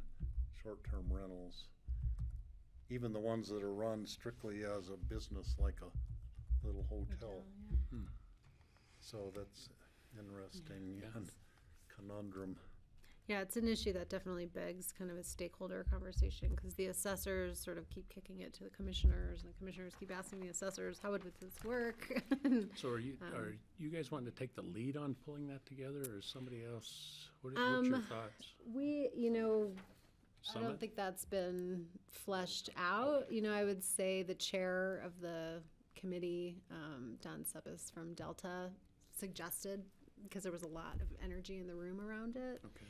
short-term rentals. Even the ones that are run strictly as a business, like a little hotel. So that's interesting and conundrum. Yeah, it's an issue that definitely begs kind of a stakeholder conversation, because the assessors sort of keep kicking it to the commissioners, and the commissioners keep asking the assessors, how would this work? So are you guys wanting to take the lead on pulling that together, or is somebody else? What's your thoughts? We, I Summit? don't think that's been fleshed out. I would say the chair of the committee, Don Seppes from Delta, suggested, because there was a lot of energy in the room around it. Okay.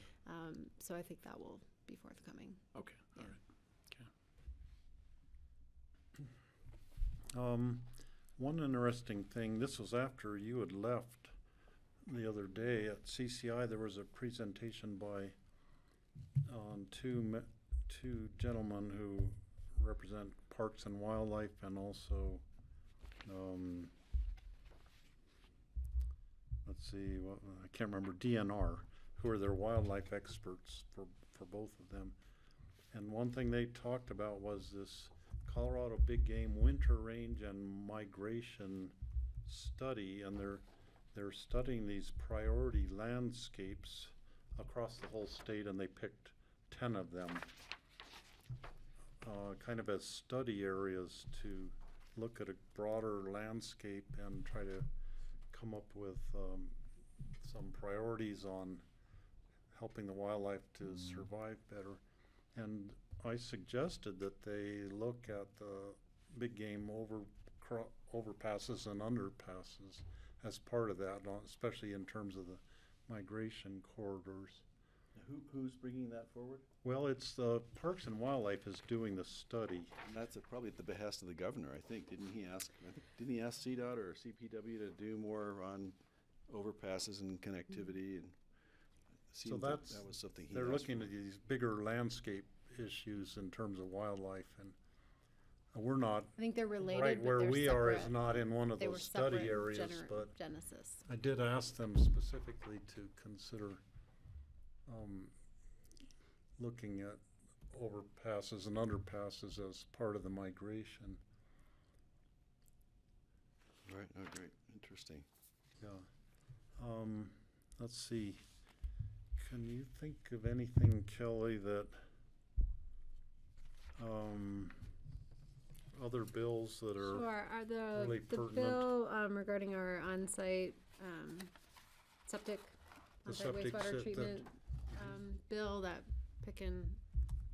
So I think that will be forthcoming. Okay. All right. Okay. One interesting thing, this was after you had left the other day at CCI. There was a presentation by two gentlemen who represent Parks and Wildlife, and also let's see, I can't remember, DNR, who are their wildlife experts for both of them. And one thing they talked about was this Colorado big game winter range and migration study, and they're studying these priority landscapes across the whole state, and they picked 10 of them kind of as study areas to look at a broader landscape and try to come up with some priorities on helping the wildlife to survive better. And I suggested that they look at the big game overpasses and underpasses as part of that, especially in terms of the migration corridors. Who's bringing that forward? Well, it's the Parks and Wildlife is doing the study. And that's probably at the behest of the governor, I think. Didn't he ask CDOT or CPW to do more on overpasses and connectivity? And So that that's, was something he they're asked looking for. at these bigger landscape issues in terms of wildlife, and we're not, I think they're related, right but where they're we are is separate. not in one of They were those study separate areas, but Genesis. I did ask them specifically to consider looking at overpasses and underpasses as part of the migration. Right, oh, great, interesting. Yeah. Let's see. Can you think of anything, Kelly, that other bills that are Sure. Are really the pertinent? bill regarding our on-site septic, The on-site septic wastewater treatment bill that Picken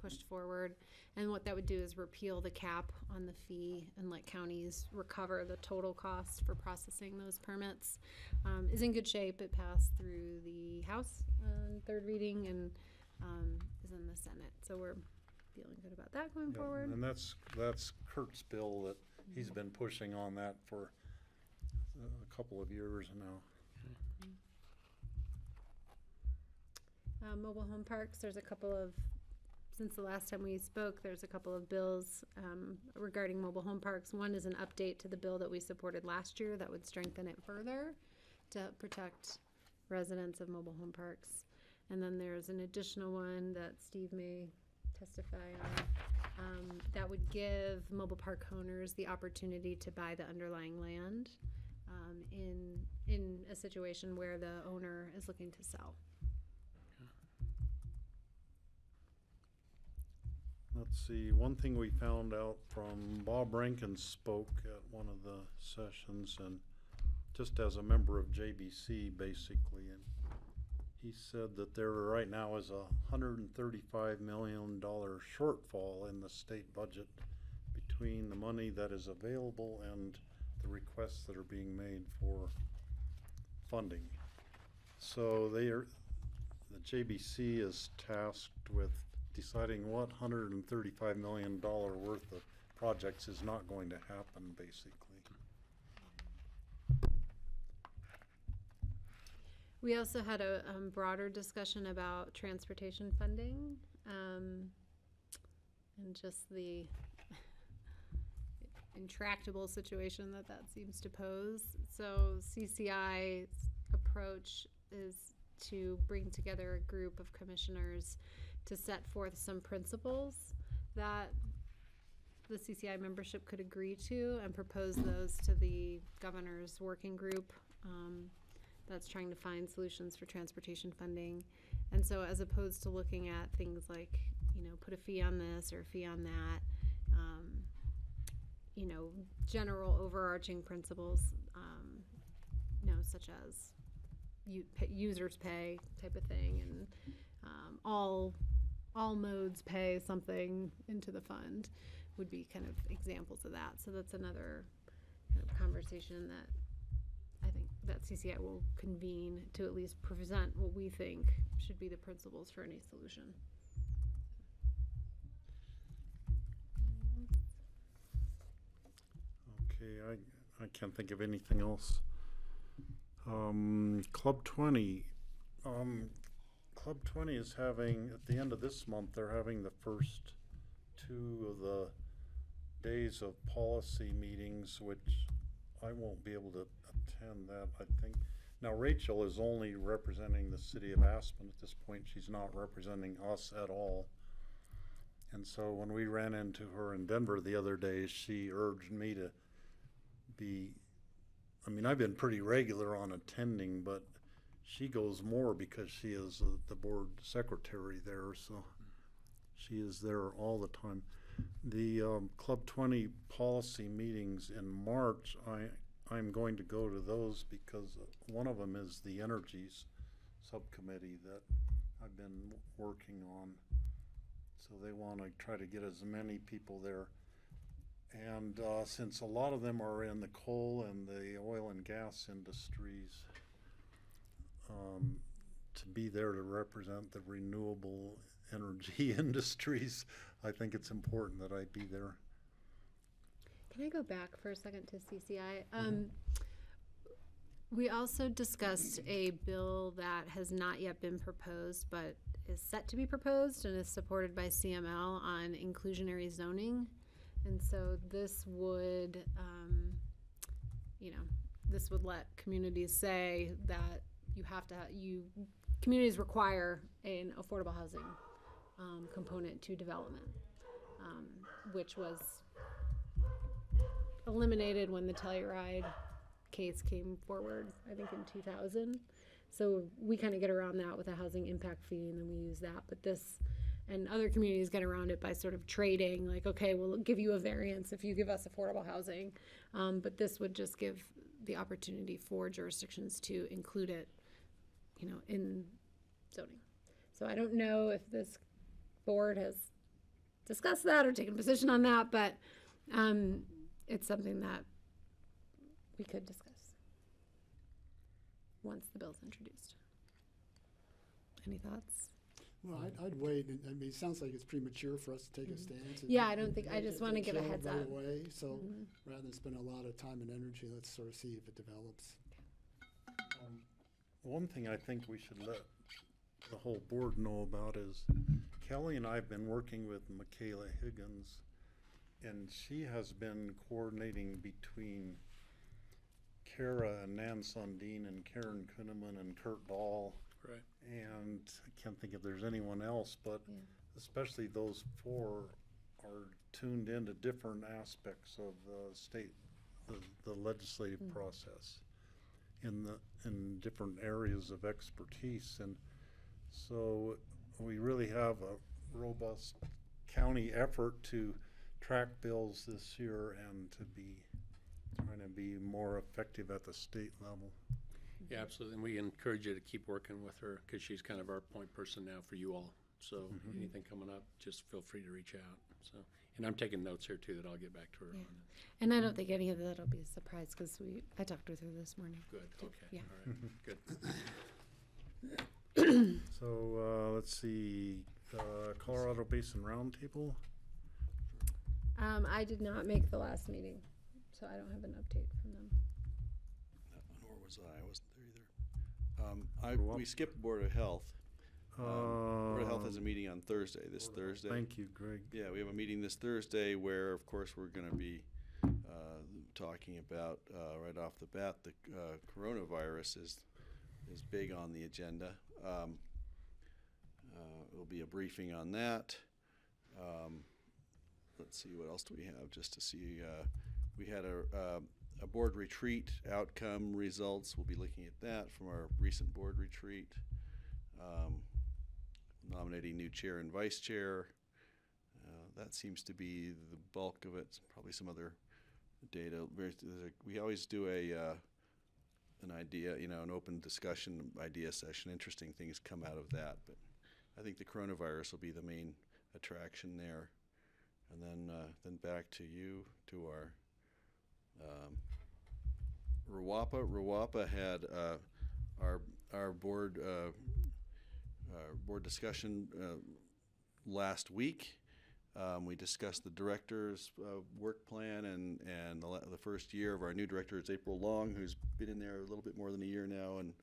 pushed forward, and what that would do is repeal the cap on the fee and let counties recover the total cost for processing those permits, is in good shape. It passed through the House on third reading and is in the Senate, so we're feeling good about that going Yeah, forward. and that's Kurt's bill that he's been pushing on that for a couple of years now. Mobile home parks, there's a couple of, since the last time we spoke, there's a couple of bills regarding mobile home parks. One is an update to the bill that we supported last year that would strengthen it further to protect residents of mobile home parks. And then there's an additional one that Steve may testify on that would give mobile park owners the opportunity to buy the underlying land in a situation where the owner is looking to sell. Let's see, one thing we found out from Bob Rankin spoke at one of the sessions, and just as a member of JBC basically, and he said that there right now is $135 million shortfall in the state budget between the money that is available and the requests that are being made for funding. So the JBC is tasked with deciding what $135 million worth of projects is not going to happen, basically. We also had a broader discussion about transportation funding, and just the intractable situation that seems to pose. So CCI's approach is to bring together a group of commissioners to set forth some principles that the CCI membership could agree to and propose those to the governor's working group that's trying to find solutions for transportation funding. And so as opposed to looking at things like, put a fee on this or a fee on that, general overarching principles, such as users pay type of thing, and all modes pay something into the fund would be kind of examples of that. So that's another kind of conversation that I think that CCI will convene to at least present what we think should be the principles for any solution. Okay, I can't think of anything else. Club 20. Club 20 is having, at the end of this month, they're having the first 2 of the days of policy meetings, which I won't be able to attend that, I think. Now, Rachel is only representing the city of Aspen at this point. She's not representing us at all. And so when we ran into her in Denver the other day, she urged me to be, I've been pretty regular on attending, but she goes more because she is the board secretary there, so she is there all the time. The Club 20 policy meetings in March, I'm going to go to those because one of them is the energies subcommittee that I've been working on. So they want to try to get as many people there. And since a lot of them are in the coal and the oil and gas industries, to be there to represent the renewable energy industries, I think it's important that I be there. Can I go back for a second to CCI? We also discussed a bill that has not yet been proposed, but is set to be proposed and is supported by CML on inclusionary zoning. And so this would, this would let communities say that communities require an affordable housing component to development, which was eliminated when the Telluride case came forward, I think in 2000. So we kind of get around that with a housing impact fee, and then we use that. But this, and other communities get around it by sort of trading, like, okay, we'll give you a variance if you give us affordable housing. But this would just give the opportunity for jurisdictions to include it, in zoning. So I don't know if this board has discussed that or taken a position on that, but it's something that we could discuss once the bill's introduced. Any thoughts? Well, I'd wait. It sounds like it's premature for us to take a stance. Yeah, I don't think, I just want to give a heads up. Right away. So rather than spend a lot of time and energy, let's sort of see if it develops. One thing I think we should let the whole board know about is Kelly and I have been working with Michaela Higgins, and she has been coordinating between Kara and Nan Sundin and Karen Kuhneman and Kurt Dahl. Right. And I can't think if there's anyone else, but especially those 4 are tuned into different aspects of the state, the legislative process in different areas of expertise. And so we really have a robust county effort to track bills this year and to be trying to be more effective at the state level. Yeah, absolutely. And we encourage you to keep working with her because she's kind of our point person now for you all. So anything coming up, just feel free to reach out. So, and I'm taking notes here too that I'll get back to her on. And I don't think any of that will be a surprise because I talked with her this morning. Good. Okay. Yeah. All right. Good. So let's see, Colorado Basin Roundtable. I did not make the last meeting, so I don't have an update from them. Nor was I. I wasn't there either. Well- We skipped Board of Health. Board of Health has a meeting on Thursday, this Thursday. Thank you, Greg. Yeah, we have a meeting this Thursday where, of course, we're going to be talking about, right off the bat, the coronavirus is big on the agenda. There'll be a briefing on that. Let's see, what else do we have, just to see. We had a board retreat outcome results. We'll be looking at that from our recent board retreat. Nominating new chair and vice chair. That seems to be the bulk of it. Probably some other data. We always do an idea, an open discussion idea session. Interesting things come out of that, but I think the coronavirus will be the main attraction there. And then back to you, to our RWAPA. RWAPA had our board discussion last week. We discussed the director's work plan and the first year of our new director is April Long, who's been in there a little bit more than a year now, and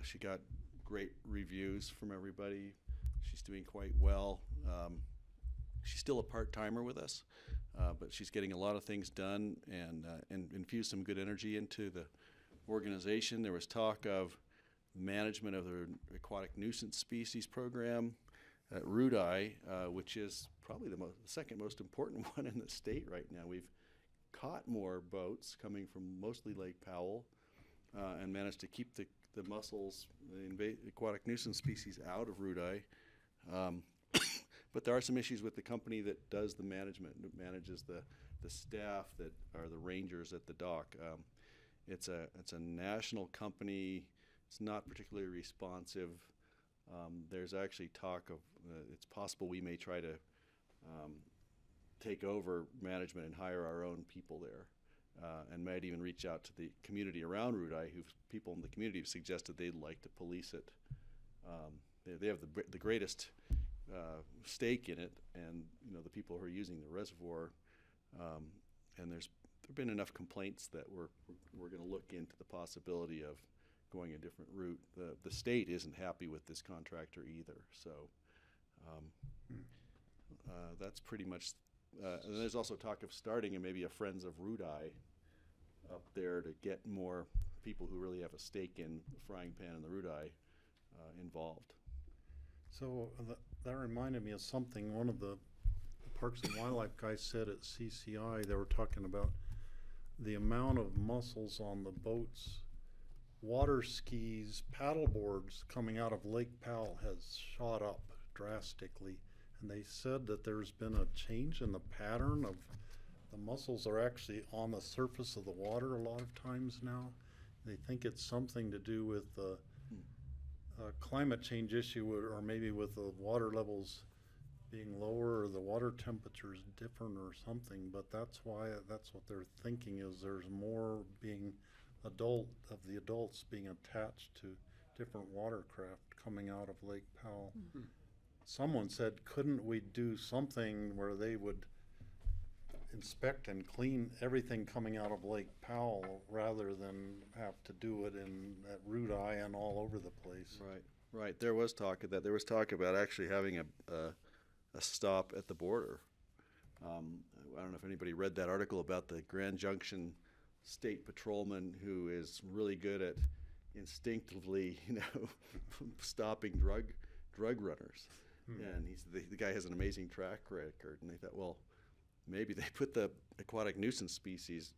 she got great reviews from everybody. She's doing quite well. She's still a part-timer with us, but she's getting a lot of things done and infused some good energy into the organization. There was talk of management of the aquatic nuisance species program at Rudai, which is probably the second most important one in the state right now. We've caught more boats coming from mostly Lake Powell and managed to keep the mussels, the aquatic nuisance species, out of Rudai. But there are some issues with the company that does the management, that manages the staff that are the rangers at the dock. It's a national company. It's not particularly responsive. There's actually talk of it's possible we may try to take over management and hire our own people there, and might even reach out to the community around Rudai, people in the community have suggested they'd like to police it. They have the greatest stake in it, and the people who are using the reservoir, and there've been enough complaints that we're going to look into the possibility of going a different route. The state isn't happy with this contractor either, so that's pretty much. And there's also talk of starting maybe a Friends of Rudai up there to get more people who really have a stake in the frying pan and the Rudai involved. So that reminded me of something one of the Parks and Wildlife guys said at CCI. They were talking about the amount of mussels on the boats, water skis, paddle boards coming out of Lake Powell has shot up drastically. And they said that there's been a change in the pattern of the mussels are actually on the surface of the water a lot of times now. They think it's something to do with the climate change issue, or maybe with the water levels being lower or the water temperatures different or something. But that's what they're thinking, is there's more being the adults being attached to different watercraft coming out of Lake Powell. Mm-hmm. Someone said, couldn't we do something where they would inspect and clean everything coming out of Lake Powell rather than have to do it at Rudai and all over the place? Right. There was talk of that. There was talk about actually having a stop at the border. I don't know if anybody read that article about the Grand Junction state patrolman who is really good at instinctively, stopping drug runners. And the guy has an amazing track record. And they thought, well, maybe they put the aquatic nuisance species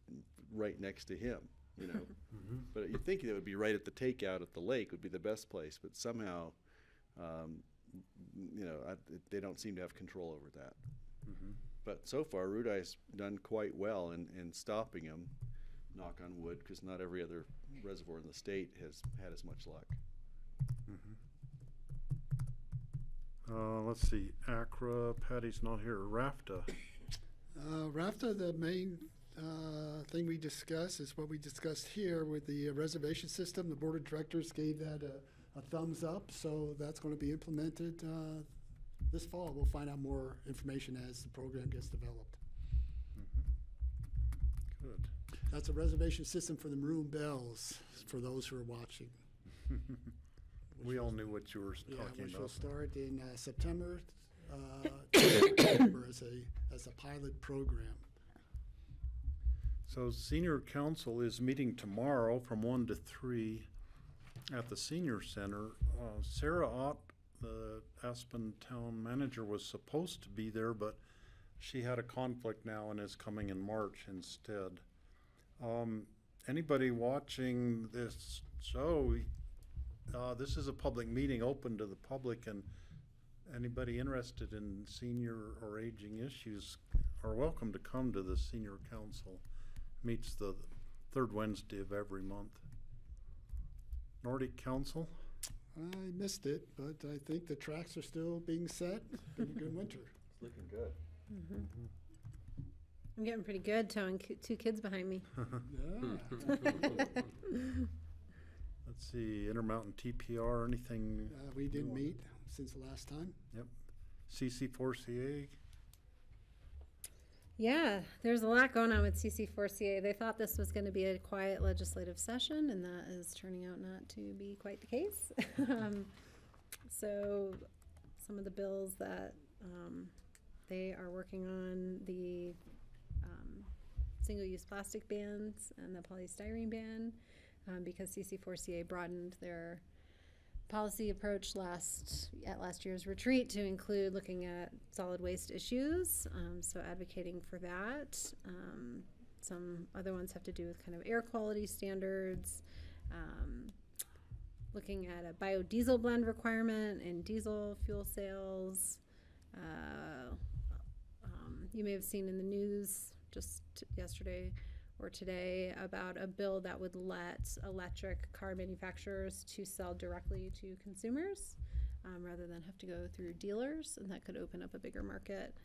right next to him, Mm-hmm. But you'd think it would be right at the takeout at the lake would be the best place. But somehow, they don't seem to have control over that. Mm-hmm. But so far, Rudai's done quite well in stopping them, knock on wood, because not every other reservoir in the state has had as much luck. Mm-hmm. Let's see, ACRA, Patty's not here. RAFTA. RAFTA, the main thing we discuss is what we discussed here with the reservation system. The board of directors gave that a thumbs up, so that's going to be implemented this fall. We'll find out more information as the program gets developed. Mm-hmm. Good. That's a reservation system for the maroon bells, for those who are watching. We all knew what you were Yeah, talking which will about. start in September to October as a pilot program. So senior council is meeting tomorrow from 1 to 3 at the senior center. Sarah Ott, the Aspen town manager, was supposed to be there, but she had a conflict now and is coming in March instead. Anybody watching this show, this is a public meeting open to the public, and anybody interested in senior or aging issues are welcome to come to the senior council. Meets the third Wednesday of every month. Nordic Council? I missed it, but I think the tracks are still being set. It's been a good winter. It's looking good. I'm getting pretty good towing two kids behind me. Yeah. Let's see, Intermountain TPR, anything? We didn't meet since the last time. Yep. CC4CA? Yeah, there's a lot going on with CC4CA. They thought this was going to be a quiet legislative session, and that is turning out not to be quite the case. So some of the bills that they are working on, the single-use plastic bans and the polystyrene ban, because CC4CA broadened their policy approach at last year's retreat to include looking at solid waste issues, so advocating for that. Some other ones have to do with kind of air quality standards, looking at a biodiesel blend requirement in diesel fuel sales. You may have seen in the news just yesterday or today about a bill that would let electric car manufacturers to sell directly to consumers rather than have to go through dealers, and that could open up a bigger market.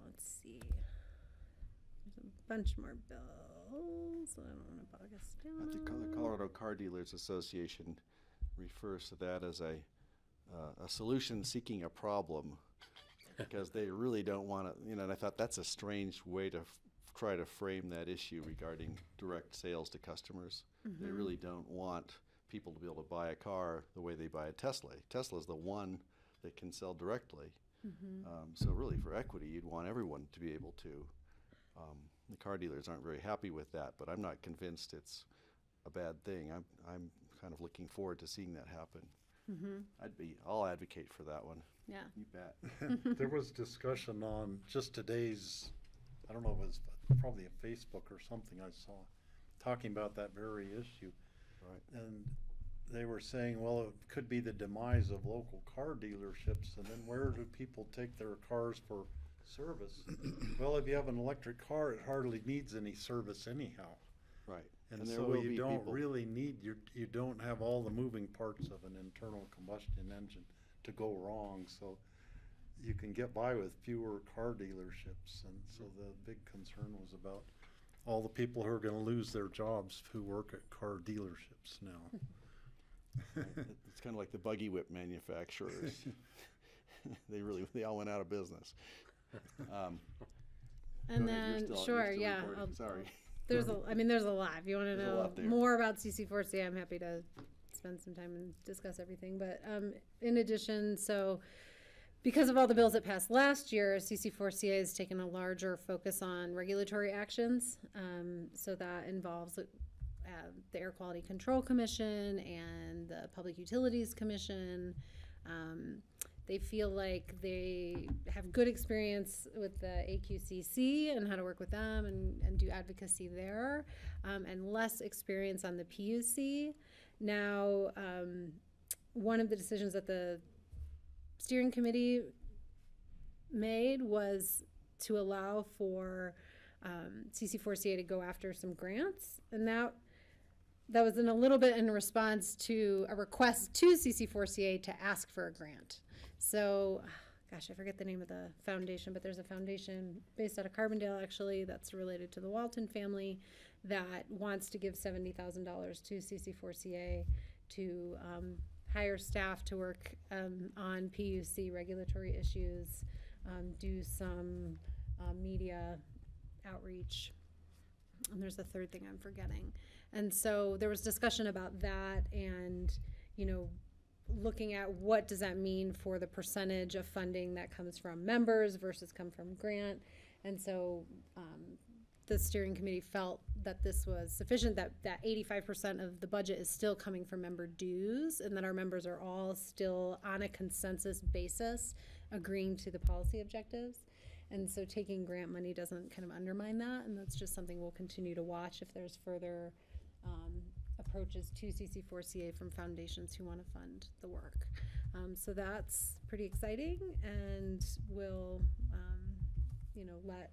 Let's see. There's a bunch more bills. I don't want to bog us down. The Colorado Car Dealers Association refers to that as a solution seeking a problem, because they really don't want to, and I thought that's a strange way to try to frame that issue regarding direct sales to customers. They really don't want people to be able to buy a car the way they buy a Tesla. Tesla's the one that can sell directly. So really for equity, you'd want everyone to be able to. The car dealers aren't very happy with that, but I'm not convinced it's a bad thing. I'm kind of looking forward to seeing that happen. I'll advocate for that one. Yeah. You bet. There was discussion on just today's, I don't know, it was probably a Facebook or something I saw, talking about that very issue. Right. And they were saying, well, it could be the demise of local car dealerships, and then where do people take their cars for service? Well, if you have an electric car, it hardly needs any service anyhow. Right. And there so will you be don't people- really need, you don't have all the moving parts of an internal combustion engine to go wrong, so you can get by with fewer car dealerships. And so the big concern was about all the people who are gonna lose their jobs who work at car dealerships now. It's kind of like the buggy whip manufacturers. They all went out of business. And Go ahead, then, you're sure, still yeah. recording. Sorry. There's a lot. If you want to There's a know lot there. more about CC4CA, I'm happy to spend some time and discuss everything. But in addition, so because of all the bills that passed last year, CC4CA has taken a larger focus on regulatory actions. So that involves the Air Quality Control Commission and the Public Utilities Commission. They feel like they have good experience with the AQCC and how to work with them and do advocacy there, and less experience on the PUC. Now, one of the decisions that the steering committee made was to allow for CC4CA to go after some grants, and that was in a little bit in response to a request to CC4CA to ask for a grant. So, gosh, I forget the name of the foundation, but there's a foundation based out of Carbondale, actually, that's related to the Walton family that wants to give $70,000 to CC4CA to hire staff to work on PUC regulatory issues, do some media outreach. And there's a third thing I'm forgetting. And so there was discussion about that and, you know, looking at what does that mean for the percentage of funding that comes from members versus come from grant. And so the steering committee felt that this was sufficient, that 85% of the budget is still coming from member dues, and that our members are all still on a consensus basis agreeing to the policy objectives. And so taking grant money doesn't kind of undermine that, and that's just something we'll continue to watch if there's further approaches to CC4CA from foundations who want to fund the work. So that's pretty exciting, and we'll, you know, let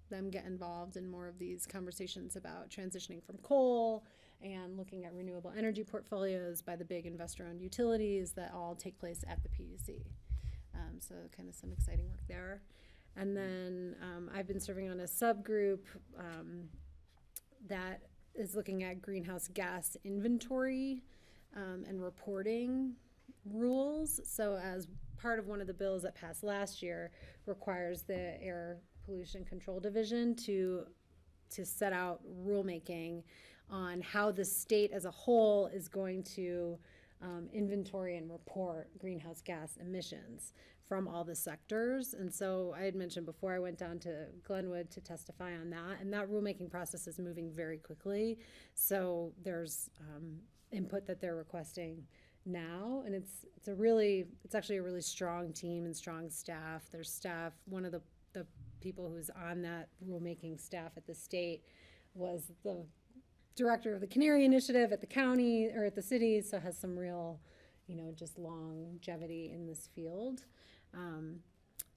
them get involved in more of these conversations about transitioning from coal and looking at renewable energy portfolios by the big investor-owned utilities that all take place at the PUC. So kind of some exciting work there. And then I've been serving on a subgroup that is looking at greenhouse gas inventory and reporting rules. So as part of one of the bills that passed last year requires the Air Pollution Control Division to set out rulemaking on how the state as a whole is going to inventory and report greenhouse gas emissions from all the sectors. And so I had mentioned before I went down to Glenwood to testify on that, and that rulemaking process is moving very quickly. So there's input that they're requesting now, and it's actually a really strong team and strong staff. There's staff, one of the people who's on that rulemaking staff at the state was the director of the Canary Initiative at the county or at the city, so has some real, you know, just longevity in this field.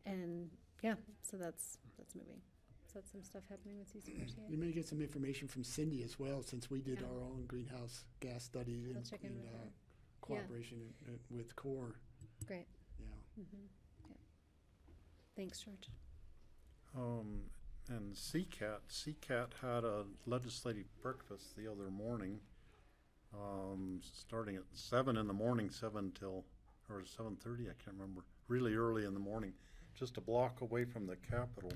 And yeah, so that's moving. So that's some stuff happening with CC4CA. You may get some information from Cindy as well, since we did Yeah. our own greenhouse gas study I'll check in with her. cooperation with CORE. Great. Yeah. Yeah. Thanks, George. And CCAT had a legislative breakfast the other morning, starting at 7 in the morning, 7:30, I can't remember, really early in the morning, just a block away from the Capitol.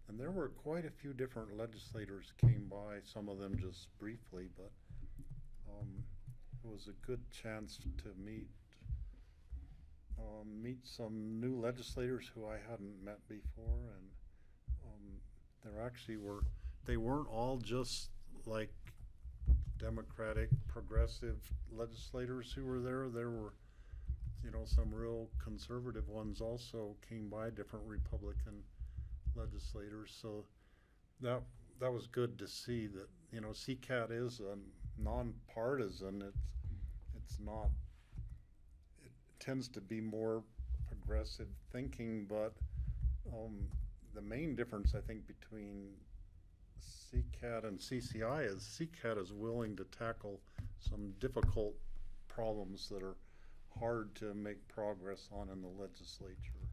And there were quite a few different legislators came by, some of them just briefly, but it was a good chance to meet some new legislators who I hadn't met before, and they weren't all just like Democratic progressive legislators who were there. There were, you know, some real conservative ones also came by, different Republican legislators. So that was good to see that, you know, CCAT is a nonpartisan. It tends to be more progressive thinking, but the main difference I think between CCAT and CCI is CCAT is willing to tackle some difficult problems that are hard to make progress on in the legislature.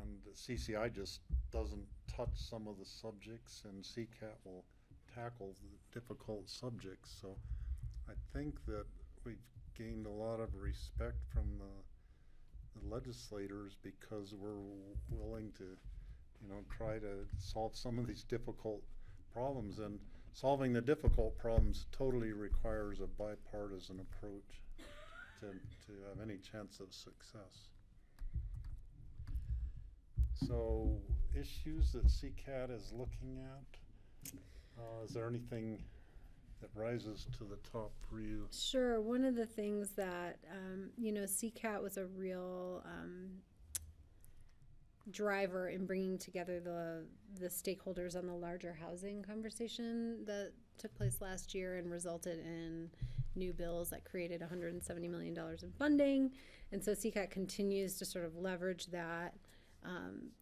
And CCI just doesn't touch some of the subjects, and CCAT will tackle the difficult subjects. So I think that we've gained a lot of respect from the legislators because we're willing to, you know, try to solve some of these difficult problems, and solving the difficult problems totally requires a bipartisan approach to have any chance of success. So issues that CCAT is looking at, is there anything that rises to the top for you? Sure. One of the things that, you know, CCAT was a real driver in bringing together the stakeholders on the larger housing conversation that took place last year and resulted in new bills that created $170 million in funding. And so CCAT continues to sort of leverage that,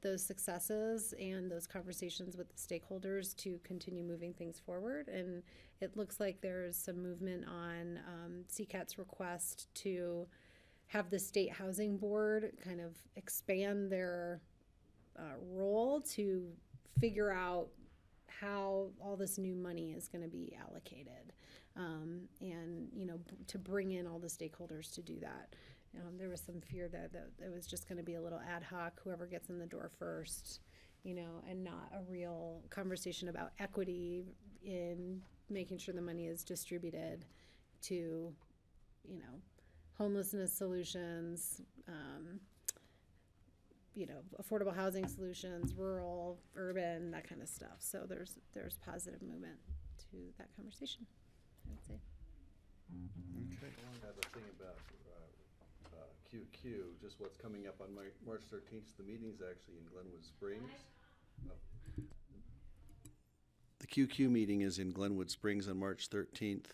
those successes and those conversations with the stakeholders to continue moving things forward. And it looks like there's some movement on CCAT's request to have the State Housing Board kind of expand their role to figure out how all this new money is going to be allocated, and, you know, to bring in all the stakeholders to do that. There was some fear that it was just going to be a little ad hoc, whoever gets in the door first, you know, and not a real conversation about equity in making sure the money is distributed to, homelessness solutions, affordable housing solutions, rural, urban, that kind of stuff. So there's positive movement to that conversation, I would say. Okay. I have a thing about QQ, just what's coming up on March 13th. The meeting's actually in Glenwood Springs. Oh. The QQ meeting is in Glenwood Springs on March 13th.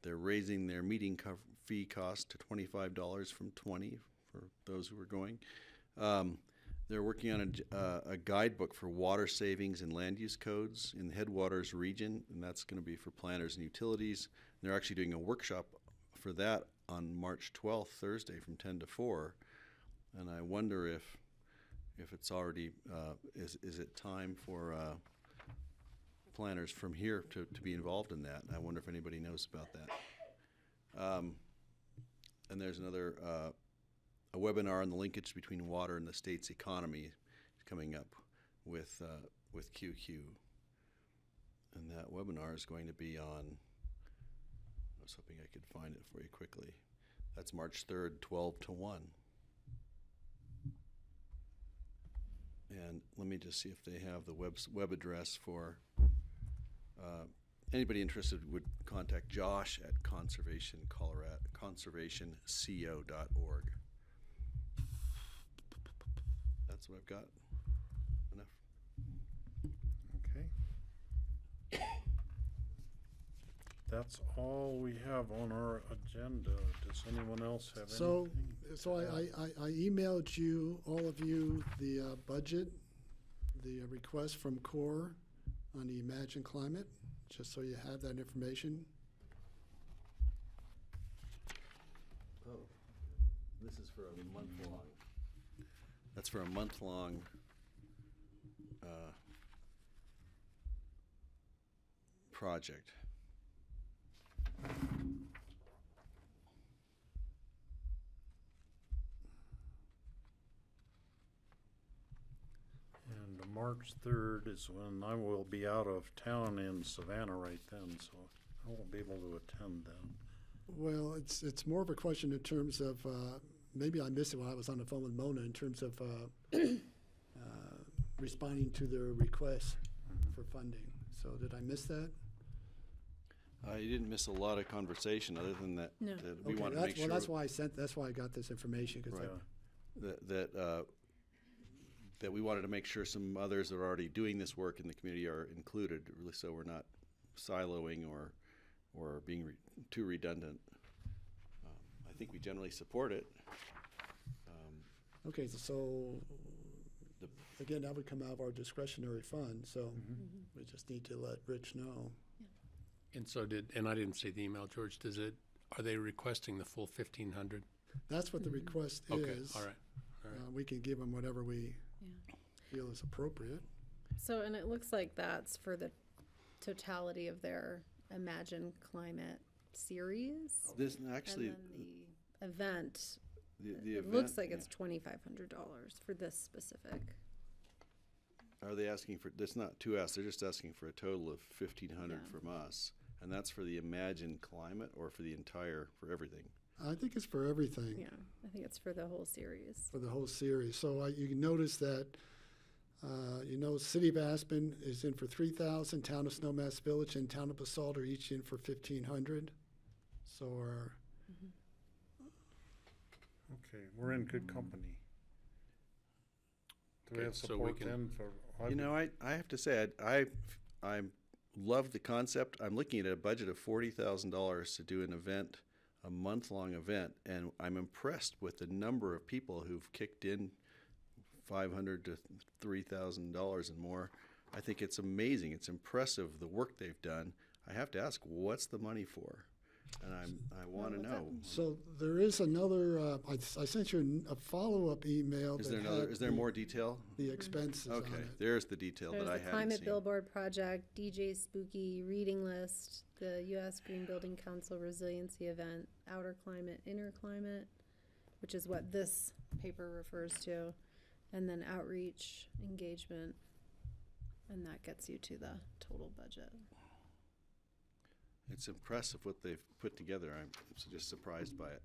They're raising their meeting fee cost to $25 from $20 for those who are going. They're working on a guidebook for water savings and land use codes in the Headwaters region, and that's going to be for planners and utilities. And they're actually doing a workshop for that on March 12th, Thursday, from 10 to 4. And I wonder if it's already, is it time for planners from here to be involved in that? And I wonder if anybody knows about that. And there's another a webinar on the linkage between water and the state's economy coming up with QQ. And that webinar is going to be on, I was hoping I could find it for you quickly. That's March 3rd, 12 to 1. And let me just see if they have the web address for anybody interested would contact Josh at conservationco.org. That's what I've got. Enough. Okay. That's all we have on our agenda. Does anyone else have anything? So I emailed you, all of you, the budget, the request from CORE on the Imagine Climate, just so you have that information. Oh, this is for a month long. That's for a month long project. And March 3rd is when I will be out of town in Savannah right then, so I won't be able to attend then. Well, it's more of a question in terms of, maybe I missed it while I was on the phone with Mona, in terms of responding to their request for funding. So did I miss that? You didn't miss a lot of conversation other than that, No. that we Okay, want to make sure. Well, that's why I got this information, because Right. That we wanted to make sure some others that are already doing this work in the community are included, really, so we're not siloing or being too redundant. I think we generally support it. okay, so again, that would come out of our discretionary fund, so we just need to let Rich know. And so and I didn't see the email, George, are they requesting the full 1,500? That's what the request Okay, is. all right. We can give them whatever we feel is appropriate. So, and it looks like that's for the totality of their Imagine Climate series. This actually, And then the event, the it event, looks like it's $2,500 for this specific. Are they asking for? That's not to us. They're just asking for a total of 1,500 Yeah. from us, and that's for the Imagine Climate or for for everything. I think it's for everything. Yeah, I think it's for the whole series. For the whole series. So you can notice that, City of Aspen is in for 3,000, Town of Snowmass Village and Town of Basalt are each in for 1,500. So our Okay, we're in good company. Do we Okay, have so we support can- then for? I have to say, I love the concept. I'm looking at a budget of $40,000 to do an event, a month-long event, and I'm impressed with the number of people who've kicked in $500 to $3,000 and more. I think it's amazing. It's impressive, the work they've done. I have to ask, what's the money for? And I want to know. So there is another, I sent you a follow-up email. Is that there had is there more detail? the expenses on Okay, it. there's the detail There's that I the hadn't Climate seen. Billboard Project, DJ Spooky, Reading List, the U.S. Green Building Council Resiliency Event, Outer Climate, Inner Climate, which is what this paper refers to, and then outreach, engagement, and that gets you to the total budget. It's impressive what they've put together. I'm just surprised by it.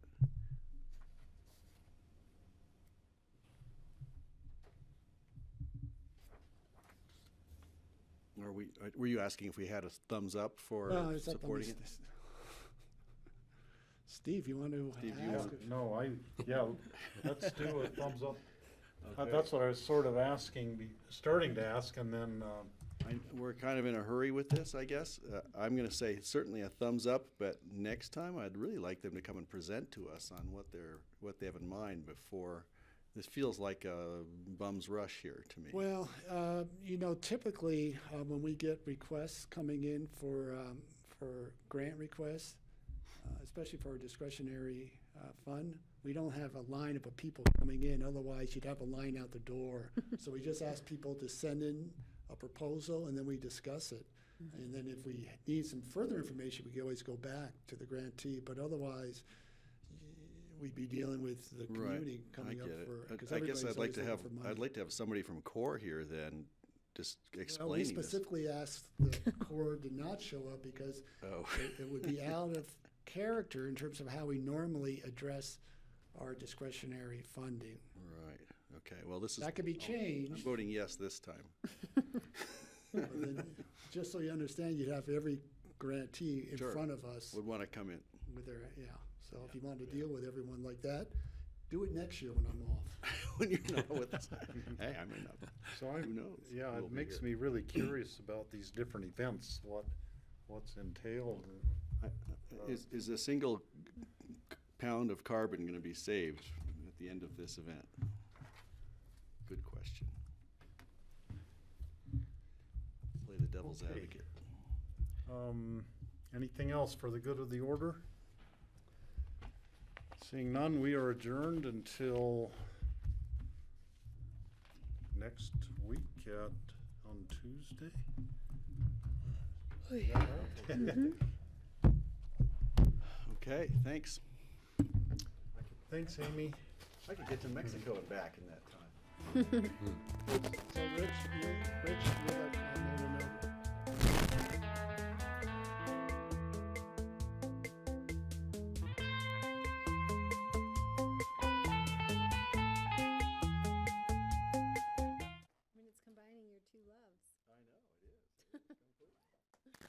Were you asking if we had a thumbs up for Well, it's up on supporting it? Steve, you want to Steve, you ask? want- No, let's do a thumbs up. Okay. That's what I was sort of starting to ask, and then, We're kind of in a hurry with this, I guess. I'm going to say certainly a thumbs up, but next time I'd really like them to come and present to us on what they have in mind before. This feels like a bum's rush here to me. Well, typically when we get requests coming in for grant requests, especially for a discretionary fund, we don't have a line of people coming in. Otherwise, you'd have a line out the door. So we just ask people to send in a proposal, and then we discuss it. And then if we need some further information, we can always go back to the grantee. But otherwise, we'd be dealing with the community I coming up get it. for. 'cause I guess everybody's always looking for money. I'd like to have somebody from CORE here then, just Well, we explaining this. specifically asked the Corps to not show up because Oh. it would be out of character in terms of how we normally address our discretionary funding. Right. Okay. Well, this is. That could be I'm changed. voting yes this time. But then, just so you understand, you'd have every grantee in Sure. front of us Would want to come in. with their, So if you want to deal with everyone like that, do it next year when I'm off. When you're not with us. Hey, I may not. so Who knows? yeah, We'll it be makes here. me really curious about these different events, what's entailed. Is a single pound of carbon going to be saved at the end of this event? Good question. Play the devil's Okay. advocate. Anything else for the good of the order? Seeing none, we are adjourned until next week on Tuesday. Okay, thanks. Thanks, Amy. I could get to Mexico and back in that time. So Rich, you're like, no, no. I mean, it's combining your two loves. I know, it is.